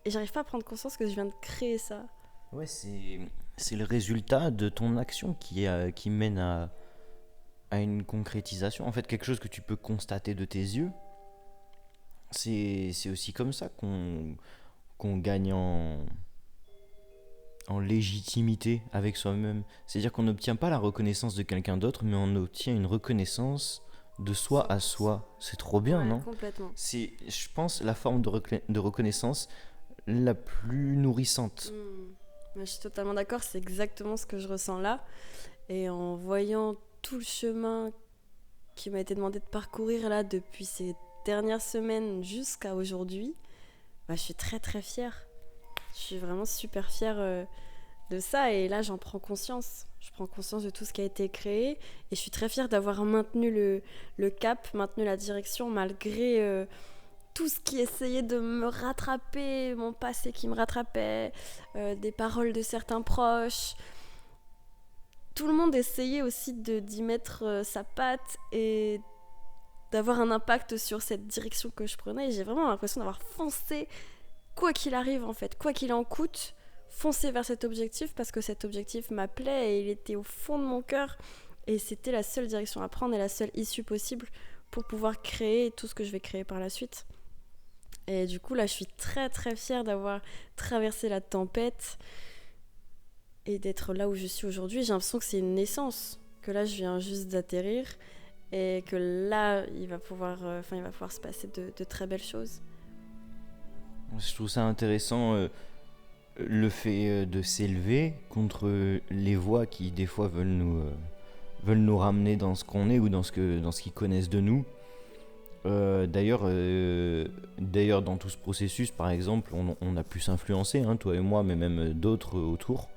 et j'arrive pas à prendre conscience que je viens de créer ça. Ouais, c'est le résultat de ton action qui mène à une concrétisation. En fait, quelque chose que tu peux constater de tes yeux. C'est aussi comme ça qu'on gagne en légitimité avec soi-même. C'est-à-dire qu'on n'obtient pas la reconnaissance de quelqu'un d'autre, mais on obtient une reconnaissance de soi à soi. C'est trop bien, Ouais, non? complètement. C'est, je pense, la forme de reconnaissance la plus nourrissante. Ouais, je suis totalement d'accord, c'est exactement ce que je ressens là. Et en voyant tout le chemin qui m'a été demandé de parcourir là depuis ces dernières semaines jusqu'à aujourd'hui, bah, je suis très très fière. Je suis vraiment super fière de ça et là j'en prends conscience. Je prends conscience de tout ce qui a été créé et je suis très fière d'avoir maintenu le cap, maintenu la direction malgré tout ce qui essayait de me rattraper, mon passé qui me rattrapait, des paroles de certains proches. Tout le monde essayait aussi d'y mettre sa patte et d'avoir un impact sur cette direction que je prenais. Et j'ai vraiment l'impression d'avoir foncé, quoi qu'il arrive en fait, quoi qu'il en coûte, foncer vers cet objectif parce que cet objectif m'appelait et il était au fond de mon cœur. Et c'était la seule direction à prendre et la seule issue possible pour pouvoir créer tout ce que je vais créer par la suite. Et du coup, là, je suis très très fière d'avoir traversé la tempête et d'être là où je suis aujourd'hui. J'ai l'impression que c'est une naissance, que là, je viens juste d'atterrir et que là, il va pouvoir se passer de très belles choses. Je trouve ça intéressant, le fait de s'élever contre les voix qui, des fois, veulent nous ramener dans ce qu'on est ou dans ce qu'ils connaissent de nous. D'ailleurs, dans tout ce processus, par exemple, on a pu s'influencer, hein, toi et moi, mais même d'autres autour.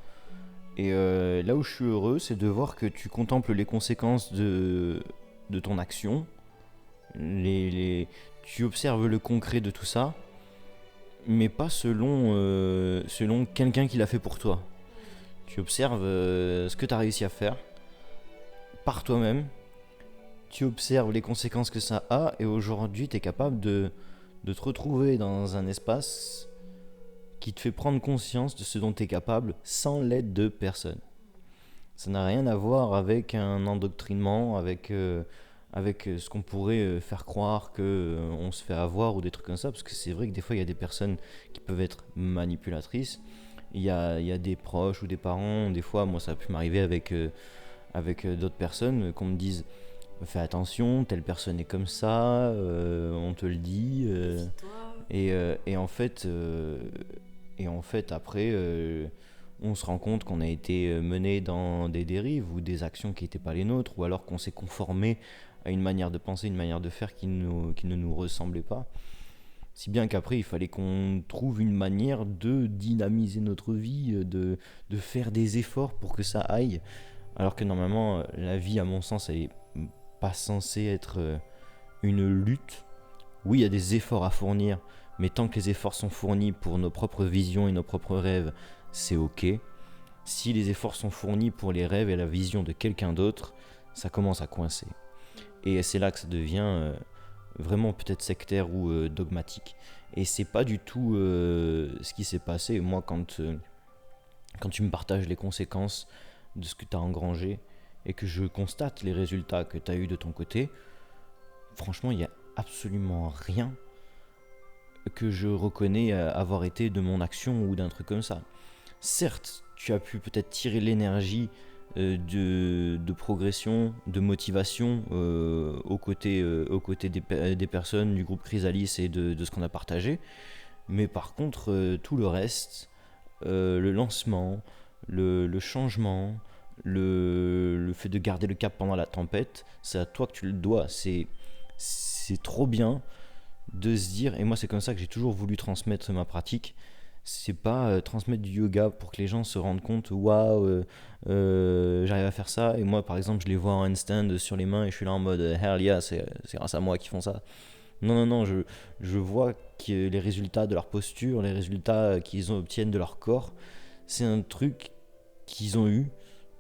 Et là où je suis heureux, c'est de voir que tu contemples les conséquences de ton action. Tu observes le concret de tout ça, mais pas selon quelqu'un qui l'a fait pour toi. Tu observes ce que tu as réussi à faire par toi-même. Tu observes les conséquences que ça a et aujourd'hui tu es capable de te retrouver dans un espace qui te fait prendre conscience de ce dont tu es capable sans l'aide de personne. Ça n'a rien à voir avec un endoctrinement, avec ce qu'on pourrait faire croire qu'on se fait avoir ou des trucs comme ça, parce que c'est vrai que des fois il y a des personnes qui peuvent être manipulatrices. Il y a des proches ou des parents, des fois moi ça a pu m'arriver avec d'autres personnes qu'on me dise fais attention, telle personne est comme ça, on te le dit. Et en fait, après, on se rend compte qu'on a été mené dans des dérives ou des actions qui n'étaient pas les nôtres, ou alors qu'on s'est conformé à une manière de penser, une manière de faire qui ne nous ressemblait pas. Si bien qu'après, il fallait qu'on trouve une manière de dynamiser notre vie, de faire des efforts pour que ça aille. Alors que normalement, la vie, à mon sens, elle est pas censée être une lutte. Oui, il y a des efforts à fournir, mais tant que les efforts sont fournis pour nos propres visions et nos propres rêves, c'est ok. Si les efforts sont fournis pour les rêves et la vision de quelqu'un d'autre, ça commence à coincer. Et c'est là que ça devient vraiment peut-être sectaire ou dogmatique. Et c'est pas du tout ce qui s'est passé. Moi, quand tu me partages les conséquences de ce que tu as engrangé et que je constate les résultats que tu as eu de ton côté, franchement, il n'y a absolument rien que je reconnais avoir été de mon action ou d'un truc comme ça. Certes, tu as pu peut-être tirer l'énergie de progression, de motivation aux côtés des personnes du groupe Chrysalis et de ce qu'on a partagé, mais par contre, tout le reste, le lancement, le changement, le fait de garder le cap pendant la tempête, c'est à toi que tu le dois. C'est trop bien de se dire, et moi c'est comme ça que j'ai toujours voulu transmettre ma pratique, c'est pas transmettre du yoga pour que les gens se rendent compte, waouh, j'arrive à faire ça, et moi par exemple je les vois en handstand sur les mains et je suis là en mode hell yeah, c'est grâce à moi qu'ils font ça. Non, je vois que les résultats de leur posture, les résultats qu'ils obtiennent de leur corps, c'est un truc qu'ils ont eu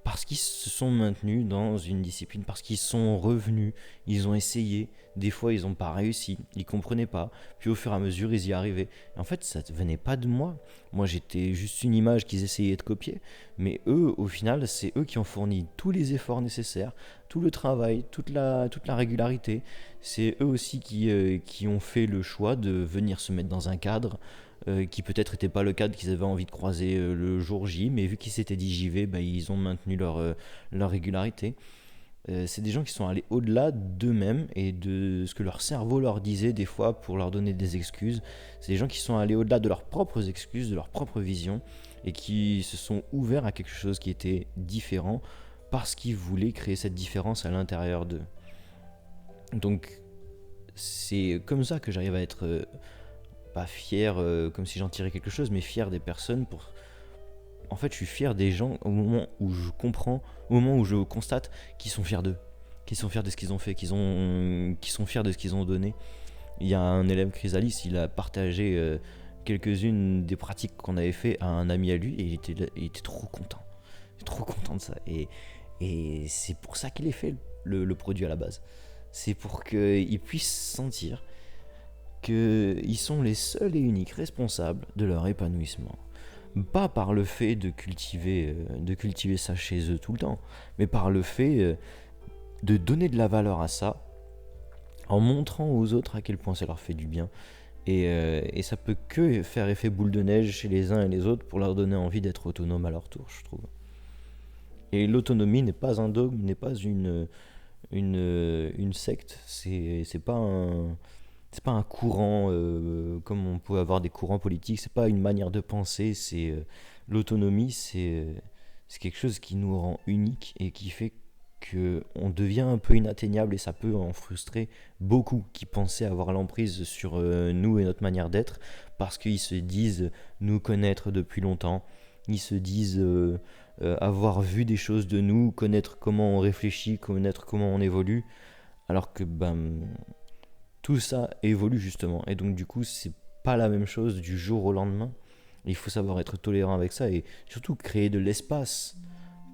parce qu'ils se sont maintenus dans une discipline, parce qu'ils sont revenus, ils ont essayé, des fois ils n'ont pas réussi, ils comprenaient pas, puis au fur et à mesure ils y arrivaient. Et en fait ça ne venait pas de moi, moi j'étais juste une image qu'ils essayaient de copier, mais eux au final c'est eux qui ont fourni tous les efforts nécessaires, tout le travail, toute la régularité, c'est eux aussi qui ont fait le choix de venir se mettre dans un cadre qui peut-être n'était pas le cadre qu'ils avaient envie de croiser le jour J, mais vu qu'ils s'étaient dit j'y vais, bah, ils ont maintenu leur régularité. C'est des gens qui sont allés au-delà d'eux-mêmes et de ce que leur cerveau leur disait des fois pour leur donner des excuses. C'est des gens qui sont allés au-delà de leurs propres excuses, de leur propre vision et qui se sont ouverts à quelque chose qui était différent parce qu'ils voulaient créer cette différence à l'intérieur d'eux. Donc c'est comme ça que j'arrive à être pas fier comme si j'en tirais quelque chose, mais fier des personnes pour... En fait, je suis fier des gens au moment où je comprends, au moment où je constate qu'ils sont fiers d'eux, qu'ils sont fiers de ce qu'ils ont fait, qu'ils sont fiers de ce qu'ils ont donné. Il y a un élève Chrysalis, il a partagé quelques-unes des pratiques qu'on avait fait à un ami à lui et il était trop content de ça. Et c'est pour ça qu'il est fait le produit à la base. C'est pour qu'ils puissent sentir qu'ils sont les seuls et uniques responsables de leur épanouissement. Pas par le fait de cultiver ça chez eux tout le temps, mais par le fait de donner de la valeur à ça, en montrant aux autres à quel point ça leur fait du bien. Et ça peut que faire effet boule de neige chez les uns et les autres pour leur donner envie d'être autonomes à leur tour, je trouve. Et l'autonomie n'est pas un dogme, n'est pas une secte, c'est pas un courant comme on peut avoir des courants politiques, c'est pas une manière de penser, l'autonomie, c'est quelque chose qui nous rend uniques et qui fait qu'on devient un peu inatteignable et ça peut en frustrer beaucoup qui pensaient avoir l'emprise sur nous et notre manière d'être parce qu'ils se disent nous connaître depuis longtemps, ils se disent avoir vu des choses de nous, connaître comment on réfléchit, connaître comment on évolue, alors que tout ça évolue justement. Et donc du coup, c'est pas la même chose du jour au lendemain. Il faut savoir être tolérant avec ça et surtout créer de l'espace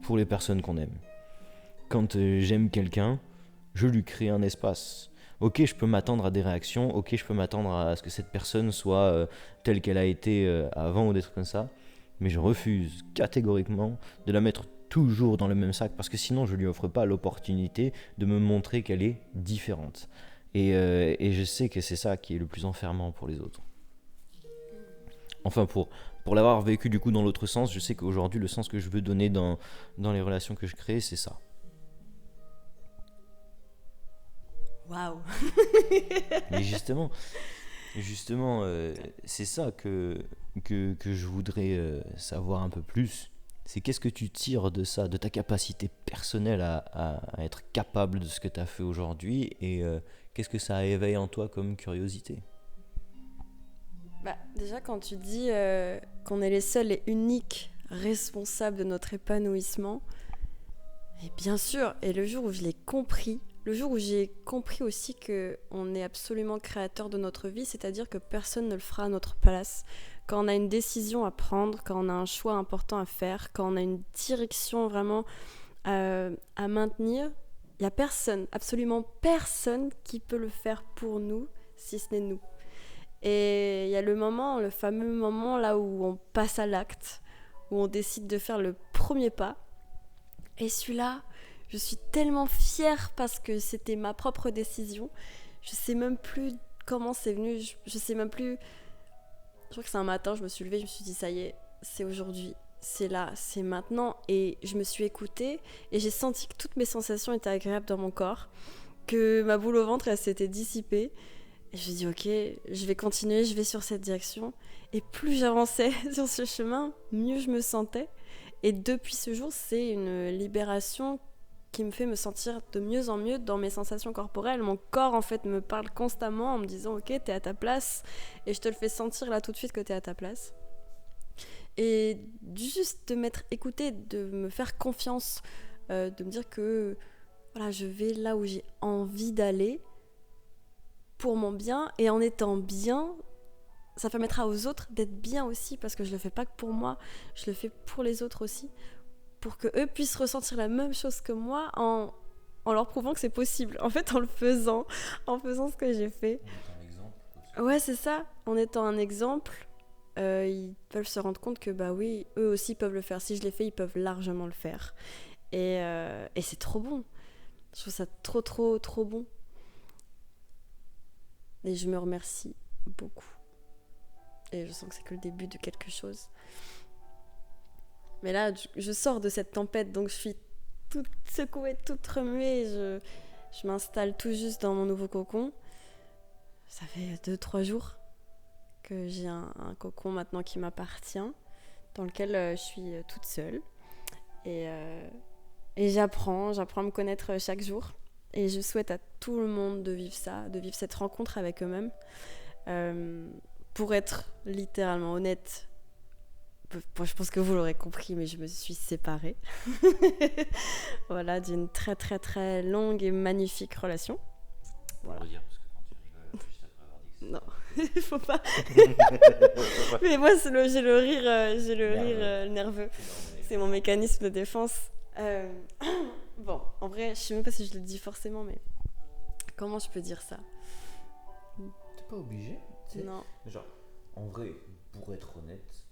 pour les personnes qu'on aime. Quand j'aime quelqu'un, je lui crée un espace. Ok, je peux m'attendre à des réactions, ok, je peux m'attendre à ce que cette personne soit telle qu'elle a été avant ou des trucs comme ça, mais je refuse catégoriquement de la mettre toujours dans le même sac parce que sinon je lui offre pas l'opportunité de me montrer qu'elle est différente. Et je sais que c'est ça qui est le plus enfermant pour les autres. Enfin, pour l'avoir vécu du coup dans l'autre sens, je sais qu'aujourd'hui le sens que je veux donner dans les relations que je crée, c'est ça. Waouh. Mais justement, c'est ça que je voudrais savoir un peu plus. C'est qu'est-ce que tu tires de ça, de ta capacité personnelle à être capable de ce que tu as fait aujourd'hui et qu'est-ce que ça éveille en toi comme curiosité? Déjà, quand tu dis qu'on est les seuls et uniques responsables de notre épanouissement, et bien sûr, et le jour où je l'ai compris, le jour où j'ai compris aussi qu'on est absolument créateur de notre vie, c'est-à-dire que personne ne le fera à notre place. Quand on a une décision à prendre, quand on a un choix important à faire, quand on a une direction vraiment à maintenir, il n'y a personne, absolument personne qui peut le faire pour nous, si ce n'est nous. Et il y a le fameux moment là où on passe à l'acte, où on décide de faire le premier pas. Et celui-là, je suis tellement fière parce que c'était ma propre décision. Je sais même plus comment c'est venu, je sais même plus. Je crois que c'est un matin, je me suis levée, je me suis dit ça y est, c'est aujourd'hui, c'est là, c'est maintenant. Et je me suis écoutée et j'ai senti que toutes mes sensations étaient agréables dans mon corps, que ma boule au ventre, elle s'était dissipée. Et je me suis dit ok, je vais continuer, je vais sur cette direction. Et plus j'avançais sur ce chemin, mieux je me sentais. Et depuis ce jour, c'est une libération qui me fait me sentir de mieux en mieux dans mes sensations corporelles. Mon corps, en fait, me parle constamment en me disant « Ok, t'es à ta place ». Et je te le fais sentir là tout de suite que t'es à ta place. Et juste de m'être écoutée, de me faire confiance, de me dire que voilà, je vais là où j'ai envie d'aller pour mon bien. Et en étant bien, ça permettra aux autres d'être bien aussi, parce que je le fais pas que pour moi, je le fais pour les autres aussi. pour que eux puissent ressentir la même chose que moi en leur prouvant que c'est possible. En fait, en faisant ce que j'ai fait. Un exemple aussi. Ouais, c'est ça. En étant un exemple, ils peuvent se rendre compte que bah oui, eux aussi peuvent le faire. Si je l'ai fait, ils peuvent largement le faire. Et c'est trop bon. Je trouve ça trop, trop, trop bon. Et je me remercie beaucoup. Et je sens que c'est que le début de quelque chose. Mais là, je sors de cette tempête, donc je suis toute secouée, toute remuée. Je m'installe tout juste dans mon nouveau cocon. Ça fait 2-3 jours que j'ai un cocon maintenant qui m'appartient, dans lequel je suis toute seule. Et j'apprends à me connaître chaque jour. Et je souhaite à tout le monde de vivre ça, de vivre cette rencontre avec eux-mêmes. Pour être littéralement honnête, je pense que vous l'aurez compris, mais je me suis séparée. Voilà, d'une très très très longue et magnifique relation. Voilà. Dire, parce que quand tu rigoles juste après avoir dit que Non, il faut pas. Mais moi, j'ai le rire nerveux. C'est mon mécanisme de défense. Bon, en vrai, je sais même pas si je le dis forcément, mais comment je peux dire ça? T'es pas obligé. Non. Genre, en vrai, pour être honnête,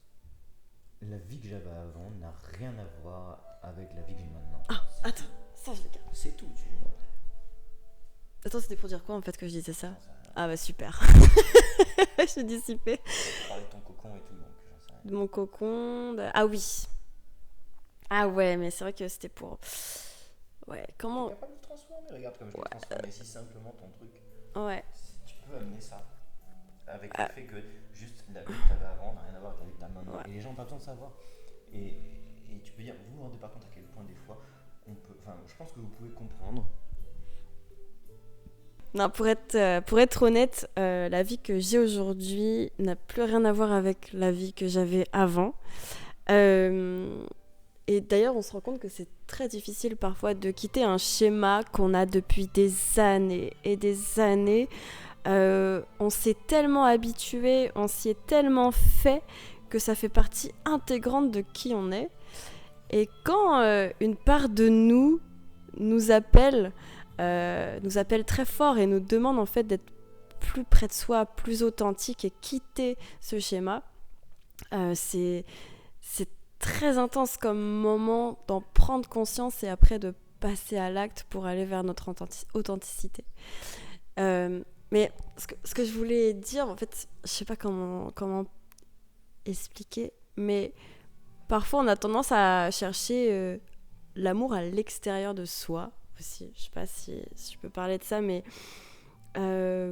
la vie que j'avais avant n'a rien à voir avec la vie que j'ai maintenant. Ah, attends, ça je le garde. C'est tout, tu Attends, c'était pour dire quoi en fait que je disais ça? Ah bah super. Je suis dissipée. Tu parlais de ton cocon et tout, donc j'en sais rien. De mon cocon. Ah oui. Ah ouais, mais c'est vrai que c'était pour. Ouais, comment. T'es capable de transformer, regarde comme je l'ai transformé si simplement ton truc. Ouais. Tu peux amener ça avec le fait que juste la vie que t'avais avant n'a rien à voir avec la vie que t'as maintenant. Ouais. Et les gens n'ont pas besoin de savoir. Et tu peux dire, vous vous rendez pas compte à quel point des fois on peut. Enfin, je pense que vous pouvez comprendre. Non, pour être honnête, la vie que j'ai aujourd'hui n'a plus rien à voir avec la vie que j'avais avant. Et d'ailleurs, on se rend compte que c'est très difficile parfois de quitter un schéma qu'on a depuis des années et des années. On s'est tellement habitué, on s'y est tellement fait que ça fait partie intégrante de qui on est. Et quand une part de nous appelle très fort et nous demande en fait d'être plus près de soi, plus authentique et quitter ce schéma, c'est très intense comme moment d'en prendre conscience et après de passer à l'acte pour aller vers notre authenticité. Mais ce que je voulais dire, en fait, je sais pas comment expliquer, mais parfois on a tendance à chercher l'amour à l'extérieur de soi aussi. Je sais pas si je peux parler de ça, mais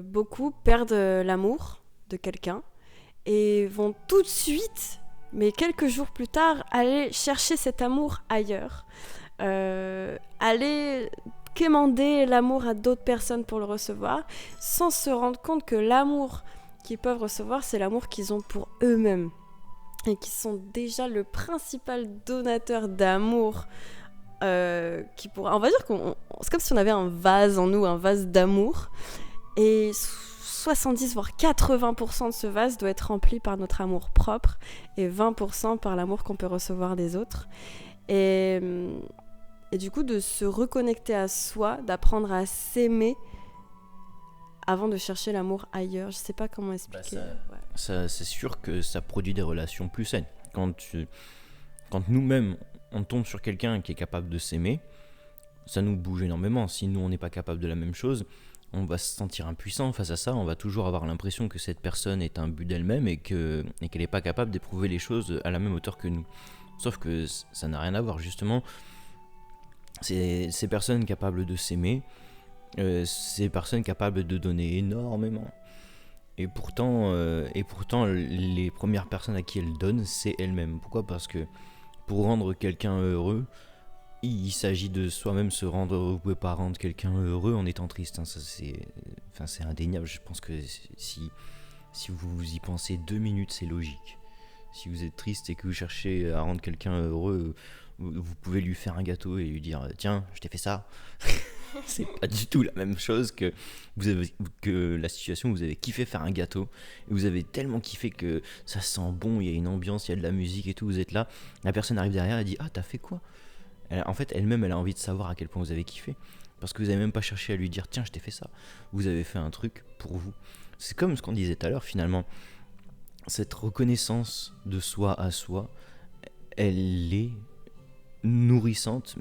beaucoup perdent l'amour de quelqu'un et vont tout de suite, mais quelques jours plus tard, aller chercher cet amour ailleurs. Aller quémander l'amour à d'autres personnes pour le recevoir, sans se rendre compte que l'amour qu'ils peuvent recevoir, c'est l'amour qu'ils ont pour eux-mêmes. Et qui sont déjà le principal donateur d'amour qui pourra... On va dire c'est comme si on avait un vase en nous, un vase d'amour. Et 70 voire 80% de ce vase doit être rempli par notre amour propre et 20% par l'amour qu'on peut recevoir des autres. Et du coup, de se reconnecter à soi, d'apprendre à s'aimer avant de chercher l'amour ailleurs. Je sais pas comment expliquer. Ça, c'est sûr que ça produit des relations plus saines. Quand nous-mêmes, on tombe sur quelqu'un qui est capable de s'aimer, ça nous bouge énormément. Si nous, on n'est pas capable de la même chose, on va se sentir impuissant face à ça. On va toujours avoir l'impression que cette personne est un but d'elle-même et qu'elle n'est pas capable d'éprouver les choses à la même hauteur que nous. Sauf que ça n'a rien à voir, justement. Ces personnes capables de s'aimer, ces personnes capables de donner énormément. Et pourtant, les premières personnes à qui elles donnent, c'est elles-mêmes. Pourquoi ? Parce que pour rendre quelqu'un heureux, il s'agit de soi-même se rendre heureux. Vous pouvez pas rendre quelqu'un heureux en étant triste. Ça, c'est indéniable. Je pense que si vous y pensez 2 minutes, c'est logique. Si vous êtes triste et que vous cherchez à rendre quelqu'un heureux, Vous pouvez lui faire un gâteau et lui dire tiens, je t'ai fait ça. C'est pas du tout la même chose que la situation où vous avez kiffé faire un gâteau et vous avez tellement kiffé que ça sent bon, il y a une ambiance, il y a de la musique et tout, vous êtes là, la personne arrive derrière et dit ah t'as fait quoi. En fait elle-même elle a envie de savoir à quel point vous avez kiffé parce que vous avez même pas cherché à lui dire tiens je t'ai fait ça, vous avez fait un truc pour vous. C'est comme ce qu'on disait tout à l'heure finalement, cette reconnaissance de soi à soi, elle est nourrissante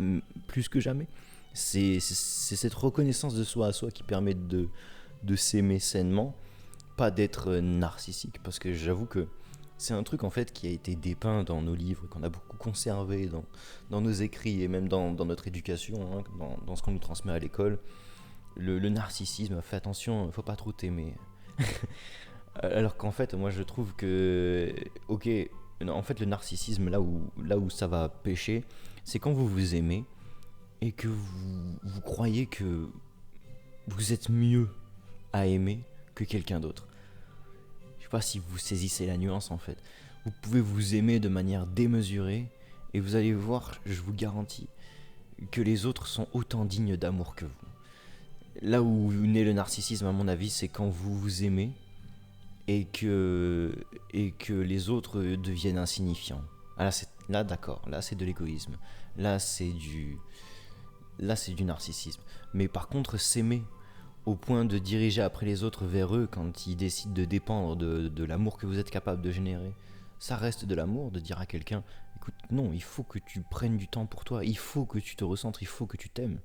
plus que jamais. C'est cette reconnaissance de soi à soi qui permet de s'aimer sainement, pas d'être narcissique, parce que j'avoue que c'est un truc en fait qui a été dépeint dans nos livres, qu'on a beaucoup conservé dans nos écrits et même dans notre éducation, hein, dans ce qu'on nous transmet à l'école. Le narcissisme, fais attention, faut pas trop t'aimer. Alors qu'en fait, moi je trouve que, ok, en fait le narcissisme, là où ça va pêcher, c'est quand vous vous aimez et que vous croyez que vous êtes mieux à aimer que quelqu'un d'autre. Je sais pas si vous saisissez la nuance en fait. Vous pouvez vous aimer de manière démesurée et vous allez voir, je vous garantis, que les autres sont autant dignes d'amour que vous. Là où naît le narcissisme à mon avis, c'est quand vous vous aimez et que les autres deviennent insignifiants. Ah là d'accord, là c'est de l'égoïsme. Là c'est du narcissisme. Mais par contre, s'aimer au point de diriger après les autres vers eux quand ils décident de dépendre de l'amour que vous êtes capable de générer, ça reste de l'amour de dire à quelqu'un écoute, non, il faut que tu prennes du temps pour toi, il faut que tu te recentres, il faut que tu t'aimes.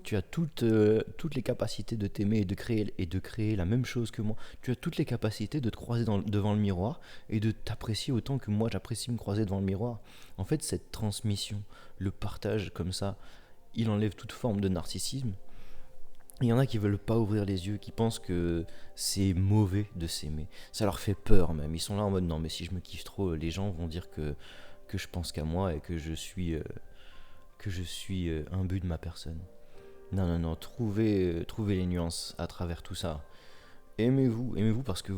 Tu as toutes les capacités de t'aimer et de créer la même chose que moi. Tu as toutes les capacités de te croiser devant le miroir et de t'apprécier autant que moi j'apprécie me croiser devant le miroir. En fait, cette transmission, le partage comme ça, il enlève toute forme de narcissisme. Il y en a qui veulent pas ouvrir les yeux, qui pensent que c'est mauvais de s'aimer. Ça leur fait peur même. Ils sont là en mode non mais si je me kiffe trop, les gens vont dire que je pense qu'à moi et que je suis imbu de ma personne. Non, trouvez les nuances à travers tout ça. Aimez-vous parce que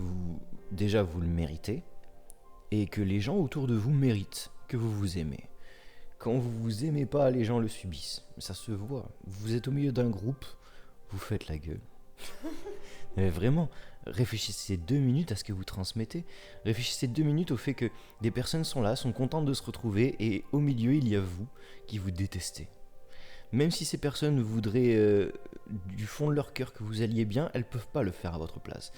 déjà vous le méritez et que les gens autour de vous méritent que vous vous aimez. Quand vous vous aimez pas, les gens le subissent. Ça se voit. Vous êtes au milieu d'un groupe, vous faites la gueule. Mais vraiment, réfléchissez 2 minutes à ce que vous transmettez. Réfléchissez 2 minutes au fait que des personnes sont là, sont contentes de se retrouver et au milieu il y a vous qui vous détestez. Même si ces personnes voudraient du fond de leur cœur que vous alliez bien, elles peuvent pas le faire à votre place.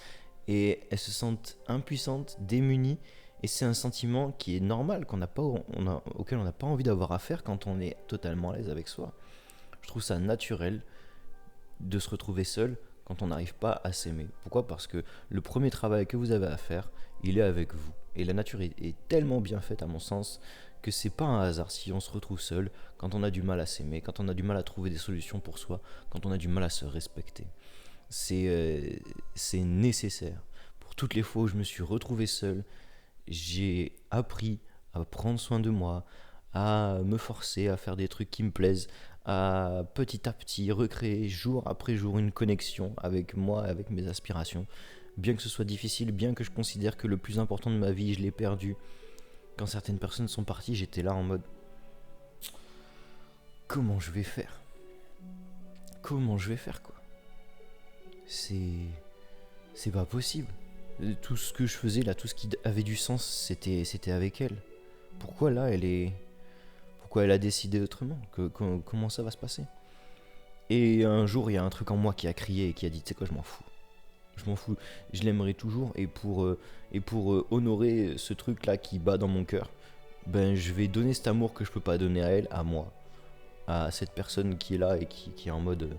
Et elles se sentent impuissantes, démunies, et c'est un sentiment qui est normal, auquel on n'a pas envie d'avoir affaire quand on est totalement à l'aise avec soi. Je trouve ça naturel de se retrouver seul quand on n'arrive pas à s'aimer. Pourquoi ? Parce que le premier travail que vous avez à faire, il est avec vous. Et la nature est tellement bien faite à mon sens que c'est pas un hasard si on se retrouve seul quand on a du mal à s'aimer, quand on a du mal à trouver des solutions pour soi, quand on a du mal à se respecter. C'est nécessaire. Pour toutes les fois où je me suis retrouvé seul, j'ai appris à prendre soin de moi, à me forcer à faire des trucs qui me plaisent, à petit recréer jour après jour une connexion avec moi, avec mes aspirations. Bien que ce soit difficile, bien que je considère que le plus important de ma vie, je l'ai perdu. Quand certaines personnes sont parties, j'étais là en mode comment je vais faire quoi. C'est pas possible. Tout ce que je faisais là, tout ce qui avait du sens, c'était avec elle. Pourquoi elle a décidé autrement? Comment ça va se passer? Et un jour, il y a un truc en moi qui a crié et qui a dit tu sais quoi, je m'en fous, je l'aimerai toujours et pour honorer ce truc là qui bat dans mon cœur, ben je vais donner cet amour que je peux pas donner à elle, à moi, à cette personne qui est là et qui est en mode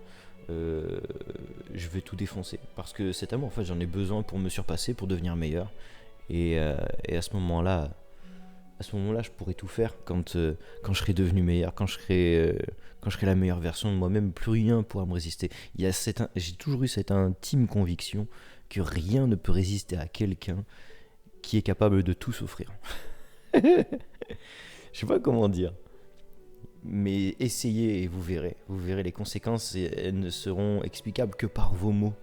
je vais tout défoncer parce que cet amour en fait j'en ai besoin pour me surpasser, pour devenir meilleur et à ce moment là je pourrais tout faire quand je serai devenu meilleur, quand je serai la meilleure version de moi-même, plus rien pourra me résister. J'ai toujours eu cette intime conviction que rien ne peut résister à quelqu'un qui est capable de tout s'offrir. Je sais pas comment dire, mais essayez et vous verrez les conséquences et elles ne seront explicables que par vos mots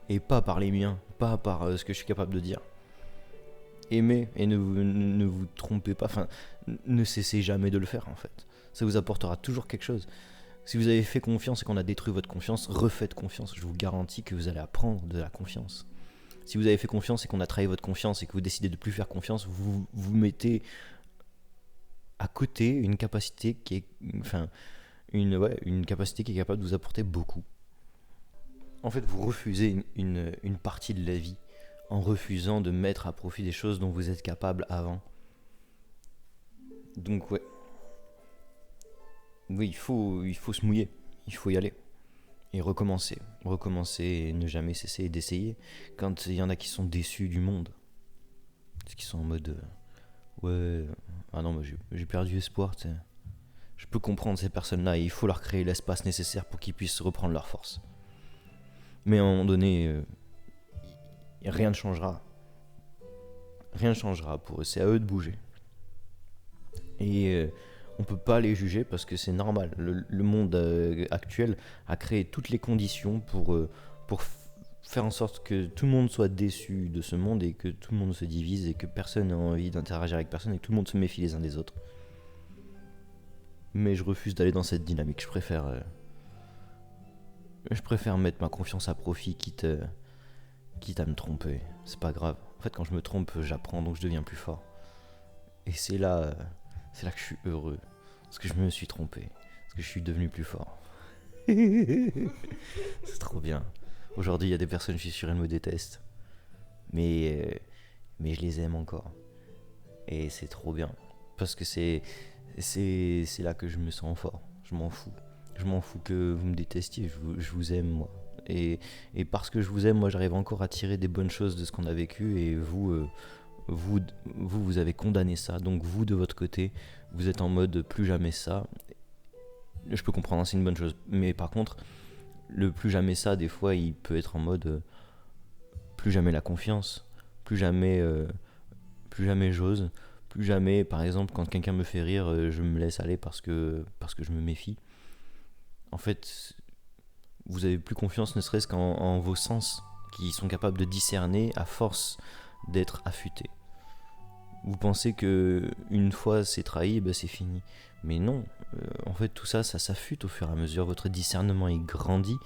et pas par les miens, pas par ce que je suis capable de dire. Aimez et ne vous trompez pas, ne cessez jamais de le faire en fait. Ça vous apportera toujours quelque chose. Si vous avez fait confiance et qu'on a détruit votre confiance, refaites confiance. Je vous garantis que vous allez apprendre de la confiance. Si vous avez fait confiance et qu'on a trahi votre confiance et que vous décidez de ne plus faire confiance, vous mettez à côté une capacité qui est, une capacité qui est capable de vous apporter beaucoup. En fait, vous refusez une partie de la vie en refusant de mettre à profit des choses dont vous êtes capable avant. Donc ouais. Oui, il faut se mouiller, il faut y aller. Et recommencer et ne jamais cesser d'essayer. Quand il y en a qui sont déçus du monde, parce qu'ils sont en mode ah non, moi j'ai perdu espoir, t'sais. Je peux comprendre ces personnes-là et il faut leur créer l'espace nécessaire pour qu'ils puissent reprendre leur force. Mais à un moment donné, rien ne changera. Rien ne changera pour eux, c'est à eux de bouger. Et on peut pas les juger parce que c'est normal. Le monde actuel a créé toutes les conditions pour faire en sorte que tout le monde soit déçu de ce monde et que tout le monde se divise et que personne n'a envie d'interagir avec personne et que tout le monde se méfie les uns des autres. Mais je refuse d'aller dans cette dynamique. Je préfère mettre ma confiance à profit quitte à me tromper. C'est pas grave. En fait, quand je me trompe, j'apprends, donc je deviens plus fort. Et c'est là que je suis heureux. Parce que je me suis trompé. Parce que je suis devenu plus fort. C'est trop bien. Aujourd'hui, il y a des personnes, je suis sûr, elles me détestent. Mais je les aime encore. Et c'est trop bien. Parce que c'est là que je me sens fort. Je m'en fous. Je m'en fous que vous me détestiez. Je vous aime, moi. Et parce que je vous aime, moi, j'arrive encore à tirer des bonnes choses de ce qu'on a vécu. Et vous avez condamné ça. Donc vous, de votre côté, vous êtes en mode plus jamais ça. Je peux comprendre, c'est une bonne chose. Mais par contre, le plus jamais ça, des fois, il peut être en mode plus jamais la confiance. Plus jamais j'ose. Plus jamais, par exemple, quand quelqu'un me fait rire, je me laisse aller parce que je me méfie. En fait, vous avez plus confiance ne serait-ce qu'en vos sens qui sont capables de discerner à force d'être affûtés. Vous pensez que une fois c'est trahi, c'est fini. Mais non, en fait tout ça s'affûte au fur et à mesure. Votre discernement il grandit,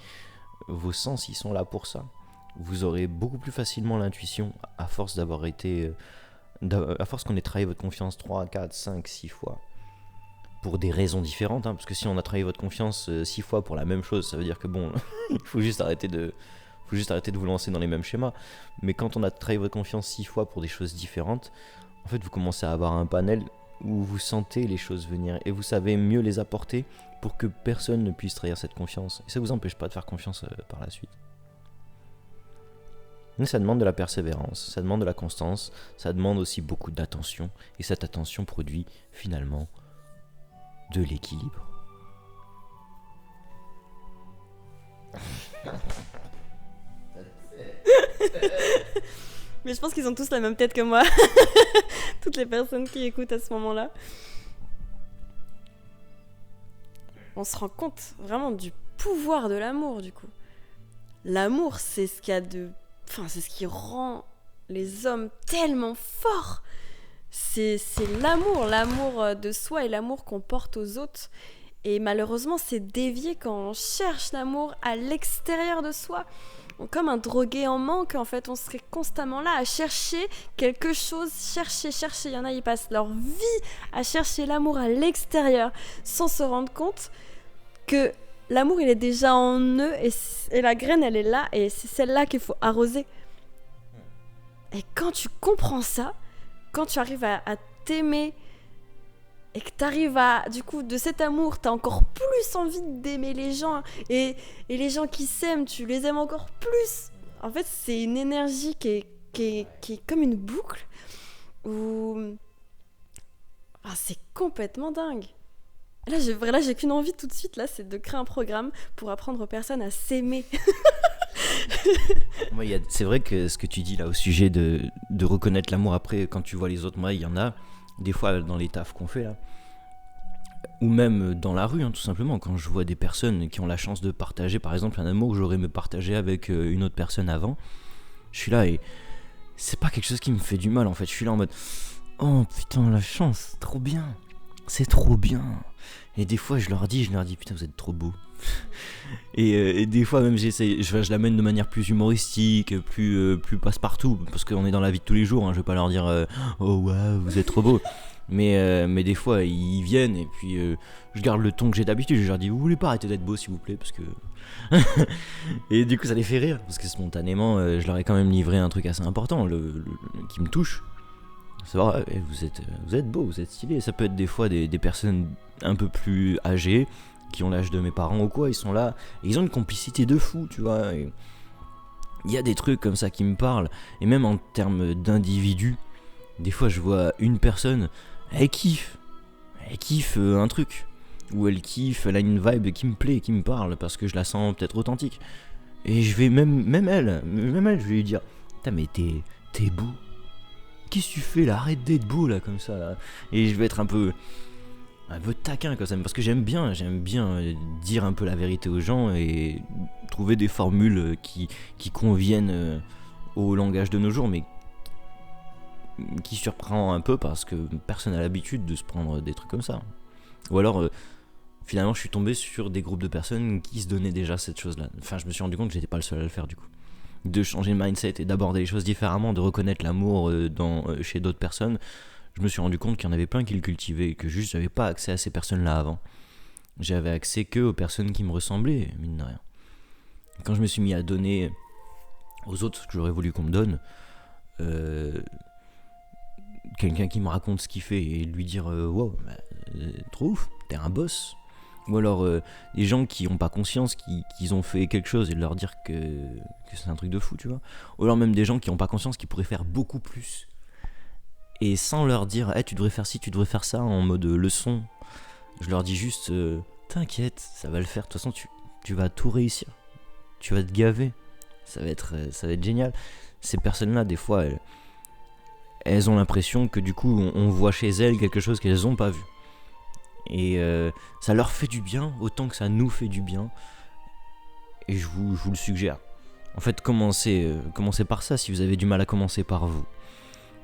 vos sens ils sont là pour ça. Vous aurez beaucoup plus facilement l'intuition à force d'avoir été... à force qu'on ait trahi votre confiance 3, 4, 5, 6 fois. Pour des raisons différentes, parce que si on a trahi votre confiance 6 fois pour la même chose, ça veut dire que bon, il faut juste arrêter de vous lancer dans les mêmes schémas. Mais quand on a trahi votre confiance 6 fois pour des choses différentes, en fait vous commencez à avoir un panel où vous sentez les choses venir et vous savez mieux les apporter pour que personne ne puisse trahir cette confiance. Et ça vous empêche pas de faire confiance par la suite. Mais ça demande de la persévérance, ça demande de la constance, ça demande aussi beaucoup d'attention. Et cette attention produit finalement de l'équilibre. Mais je pense qu'ils ont tous la même tête que moi. Toutes les personnes qui écoutent à ce moment-là. On se rend compte vraiment du pouvoir de l'amour, du coup. L'amour, c'est ce qu'il y a de... Enfin, c'est ce qui rend les hommes tellement forts. C'est l'amour de soi et l'amour qu'on porte aux autres. Et malheureusement, c'est dévié quand on cherche l'amour à l'extérieur de soi. Comme un drogué en manque, en fait, on serait constamment là à chercher quelque chose, chercher. Il y en a, ils passent leur vie à chercher l'amour à l'extérieur, sans se rendre compte que l'amour, il est déjà en eux, et la graine, elle est là, et c'est celle-là qu'il faut arroser. Et quand tu comprends ça, quand tu arrives à t'aimer, et que tu arrives à, du coup, de cet amour, tu as encore plus envie d'aimer les gens. Et les gens qui s'aiment, tu les aimes encore plus. En fait, c'est une énergie qui est comme une boucle où... c'est complètement dingue. Là, j'ai qu'une envie tout de suite, là, c'est de créer un programme pour apprendre aux personnes à s'aimer. C'est vrai que ce que tu dis là au sujet de reconnaître l'amour après quand tu vois les autres, moi il y en a des fois dans les tafs qu'on fait là, ou même dans la rue, tout simplement, quand je vois des personnes qui ont la chance de partager par exemple un amour que j'aurais me partagé avec une autre personne avant, je suis là et c'est pas quelque chose qui me fait du mal en fait, je suis là en mode oh putain la chance, trop bien, c'est trop bien. Et des fois je leur dis putain vous êtes trop beaux. Et des fois même je l'amène de manière plus humoristique, plus passe-partout, parce qu'on est dans la vie de tous les jours, hein, je vais pas leur dire oh ouais vous êtes trop beaux. Mais des fois ils viennent et puis je garde le ton que j'ai d'habitude, je leur dis vous voulez pas arrêter d'être beau s'il vous plaît, parce que et du coup ça les fait rire, parce que spontanément je leur ai quand même livré un truc assez important qui me touche. C'est vrai, vous êtes beau, vous êtes stylé. Ça peut être des fois des personnes un peu plus âgées qui ont l'âge de mes parents ou quoi, ils sont là et ils ont une complicité de fou, tu vois. Il y a des trucs comme ça qui me parlent, et même en termes d'individus, des fois je vois une personne, elle kiffe un truc, ou elle a une vibe qui me plaît, qui me parle, parce que je la sens peut-être authentique. Et je vais même elle, je vais lui dire, putain mais t'es beau. Qu'est-ce que tu fais là? Arrête d'être beau là comme ça là. Et je vais être un peu taquin comme ça, parce que j'aime bien dire un peu la vérité aux gens et trouver des formules qui conviennent au langage de nos jours, mais qui surprend un peu parce que personne n'a l'habitude de se prendre des trucs comme ça. Ou alors finalement je suis tombé sur des groupes de personnes qui se donnaient déjà cette chose là. Enfin je me suis rendu compte que j'étais pas le seul à le faire du coup. De changer de mindset et d'aborder les choses différemment, de reconnaître l'amour chez d'autres personnes. Je me suis rendu compte qu'il y en avait plein qui le cultivaient et que juste j'avais pas accès à ces personnes-là avant. J'avais accès que aux personnes qui me ressemblaient, mine de rien. Quand je me suis mis à donner aux autres ce que j'aurais voulu qu'on me donne, quelqu'un qui me raconte ce qu'il fait et lui dire wow, trop ouf, t'es un boss. Ou alors des gens qui n'ont pas conscience qu'ils ont fait quelque chose et de leur dire que c'est un truc de fou, tu vois. Ou alors même des gens qui n'ont pas conscience qu'ils pourraient faire beaucoup plus. Et sans leur dire tu devrais faire ci, tu devrais faire ça en mode leçon. Je leur dis juste t'inquiète, ça va le faire. De toute façon tu vas tout réussir. Tu vas te gaver. Ça va être génial. Ces personnes-là, des fois, elles ont l'impression que du coup on voit chez elles quelque chose qu'elles n'ont pas vu. Et ça leur fait du bien autant que ça nous fait du bien, et je vous le suggère. En fait, commencez par ça si vous avez du mal à commencer par vous,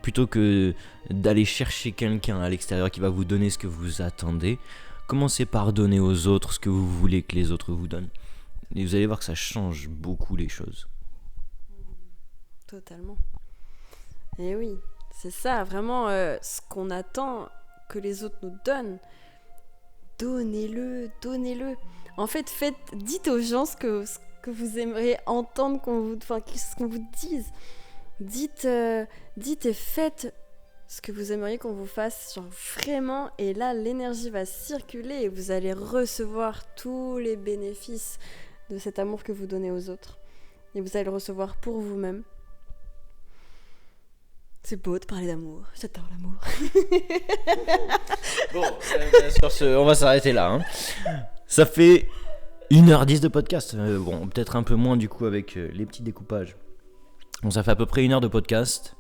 plutôt que d'aller chercher quelqu'un à l'extérieur qui va vous donner ce que vous attendez. Commencez par donner aux autres ce que vous voulez que les autres vous donnent, et vous allez voir que ça change beaucoup les choses. Totalement. Et oui, c'est ça vraiment ce qu'on attend que les autres nous donnent. Donnez-le. En fait, dites aux gens ce que vous aimeriez entendre ce qu'on vous dise. Dites et faites ce que vous aimeriez qu'on vous fasse, genre vraiment. Et là, l'énergie va circuler et vous allez recevoir tous les bénéfices de cet amour que vous donnez aux autres. Et vous allez le recevoir pour vous-même. C'est beau de parler d'amour, j'adore l'amour. Bon, sur ce, on va s'arrêter là. Hein. Ça fait 1h10 de podcast. Bon, peut-être un peu moins du coup avec les petits découpages. Bon, ça fait à peu près 1 heure de podcast.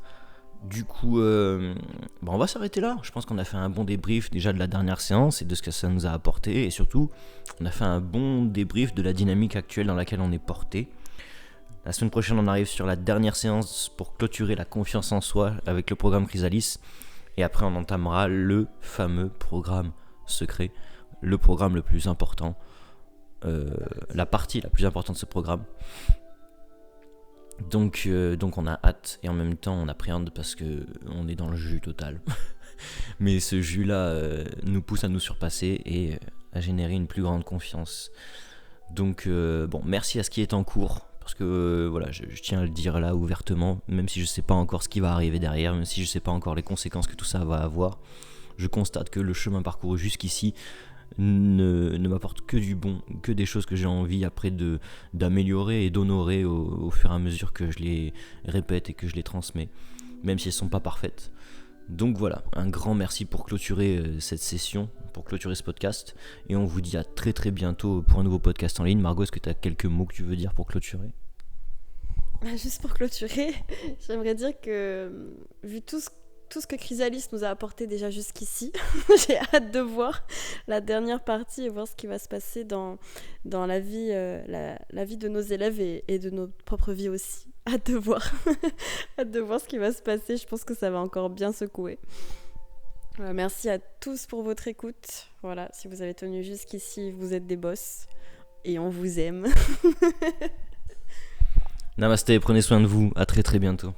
Du coup, on va s'arrêter là. Je pense qu'on a fait un bon débrief déjà de la dernière séance et de ce que ça nous a apporté. Et surtout, on a fait un bon débrief de la dynamique actuelle dans laquelle on est porté. La semaine prochaine, on arrive sur la dernière séance pour clôturer la confiance en soi avec le programme Chrysalis. Et après, on entamera le fameux programme secret, le programme le plus important, la partie la plus importante de ce programme. Donc on a hâte et en même temps on appréhende parce qu'on est dans le jus total. Mais ce jus-là nous pousse à nous surpasser et à générer une plus grande confiance. Donc merci à ce qui est en cours. Parce que je tiens à le dire là ouvertement, même si je ne sais pas encore ce qui va arriver derrière, même si je ne sais pas encore les conséquences que tout ça va avoir, je constate que le chemin parcouru jusqu'ici ne m'apporte que du bon, que des choses que j'ai envie après d'améliorer et d'honorer au fur et à mesure que je les répète et que je les transmets, même si elles ne sont pas parfaites. Donc voilà, un grand merci pour clôturer cette session, pour clôturer ce podcast, et on vous dit à très très bientôt pour un nouveau podcast en ligne. Margot, est-ce que tu as quelques mots que tu veux dire pour clôturer ? Juste pour clôturer, j'aimerais dire que vu tout ce que Chrysalis nous a apporté déjà jusqu'ici, j'ai hâte de voir la dernière partie et voir ce qui va se passer dans la vie, la vie de nos élèves et de notre propre vie aussi. Hâte de voir. Hâte de voir ce qui va se passer. Je pense que ça va encore bien secouer. Merci à tous pour votre écoute. Voilà, si vous avez tenu jusqu'ici, vous êtes des boss et on vous aime. Namasté, prenez soin de vous, à très très bientôt.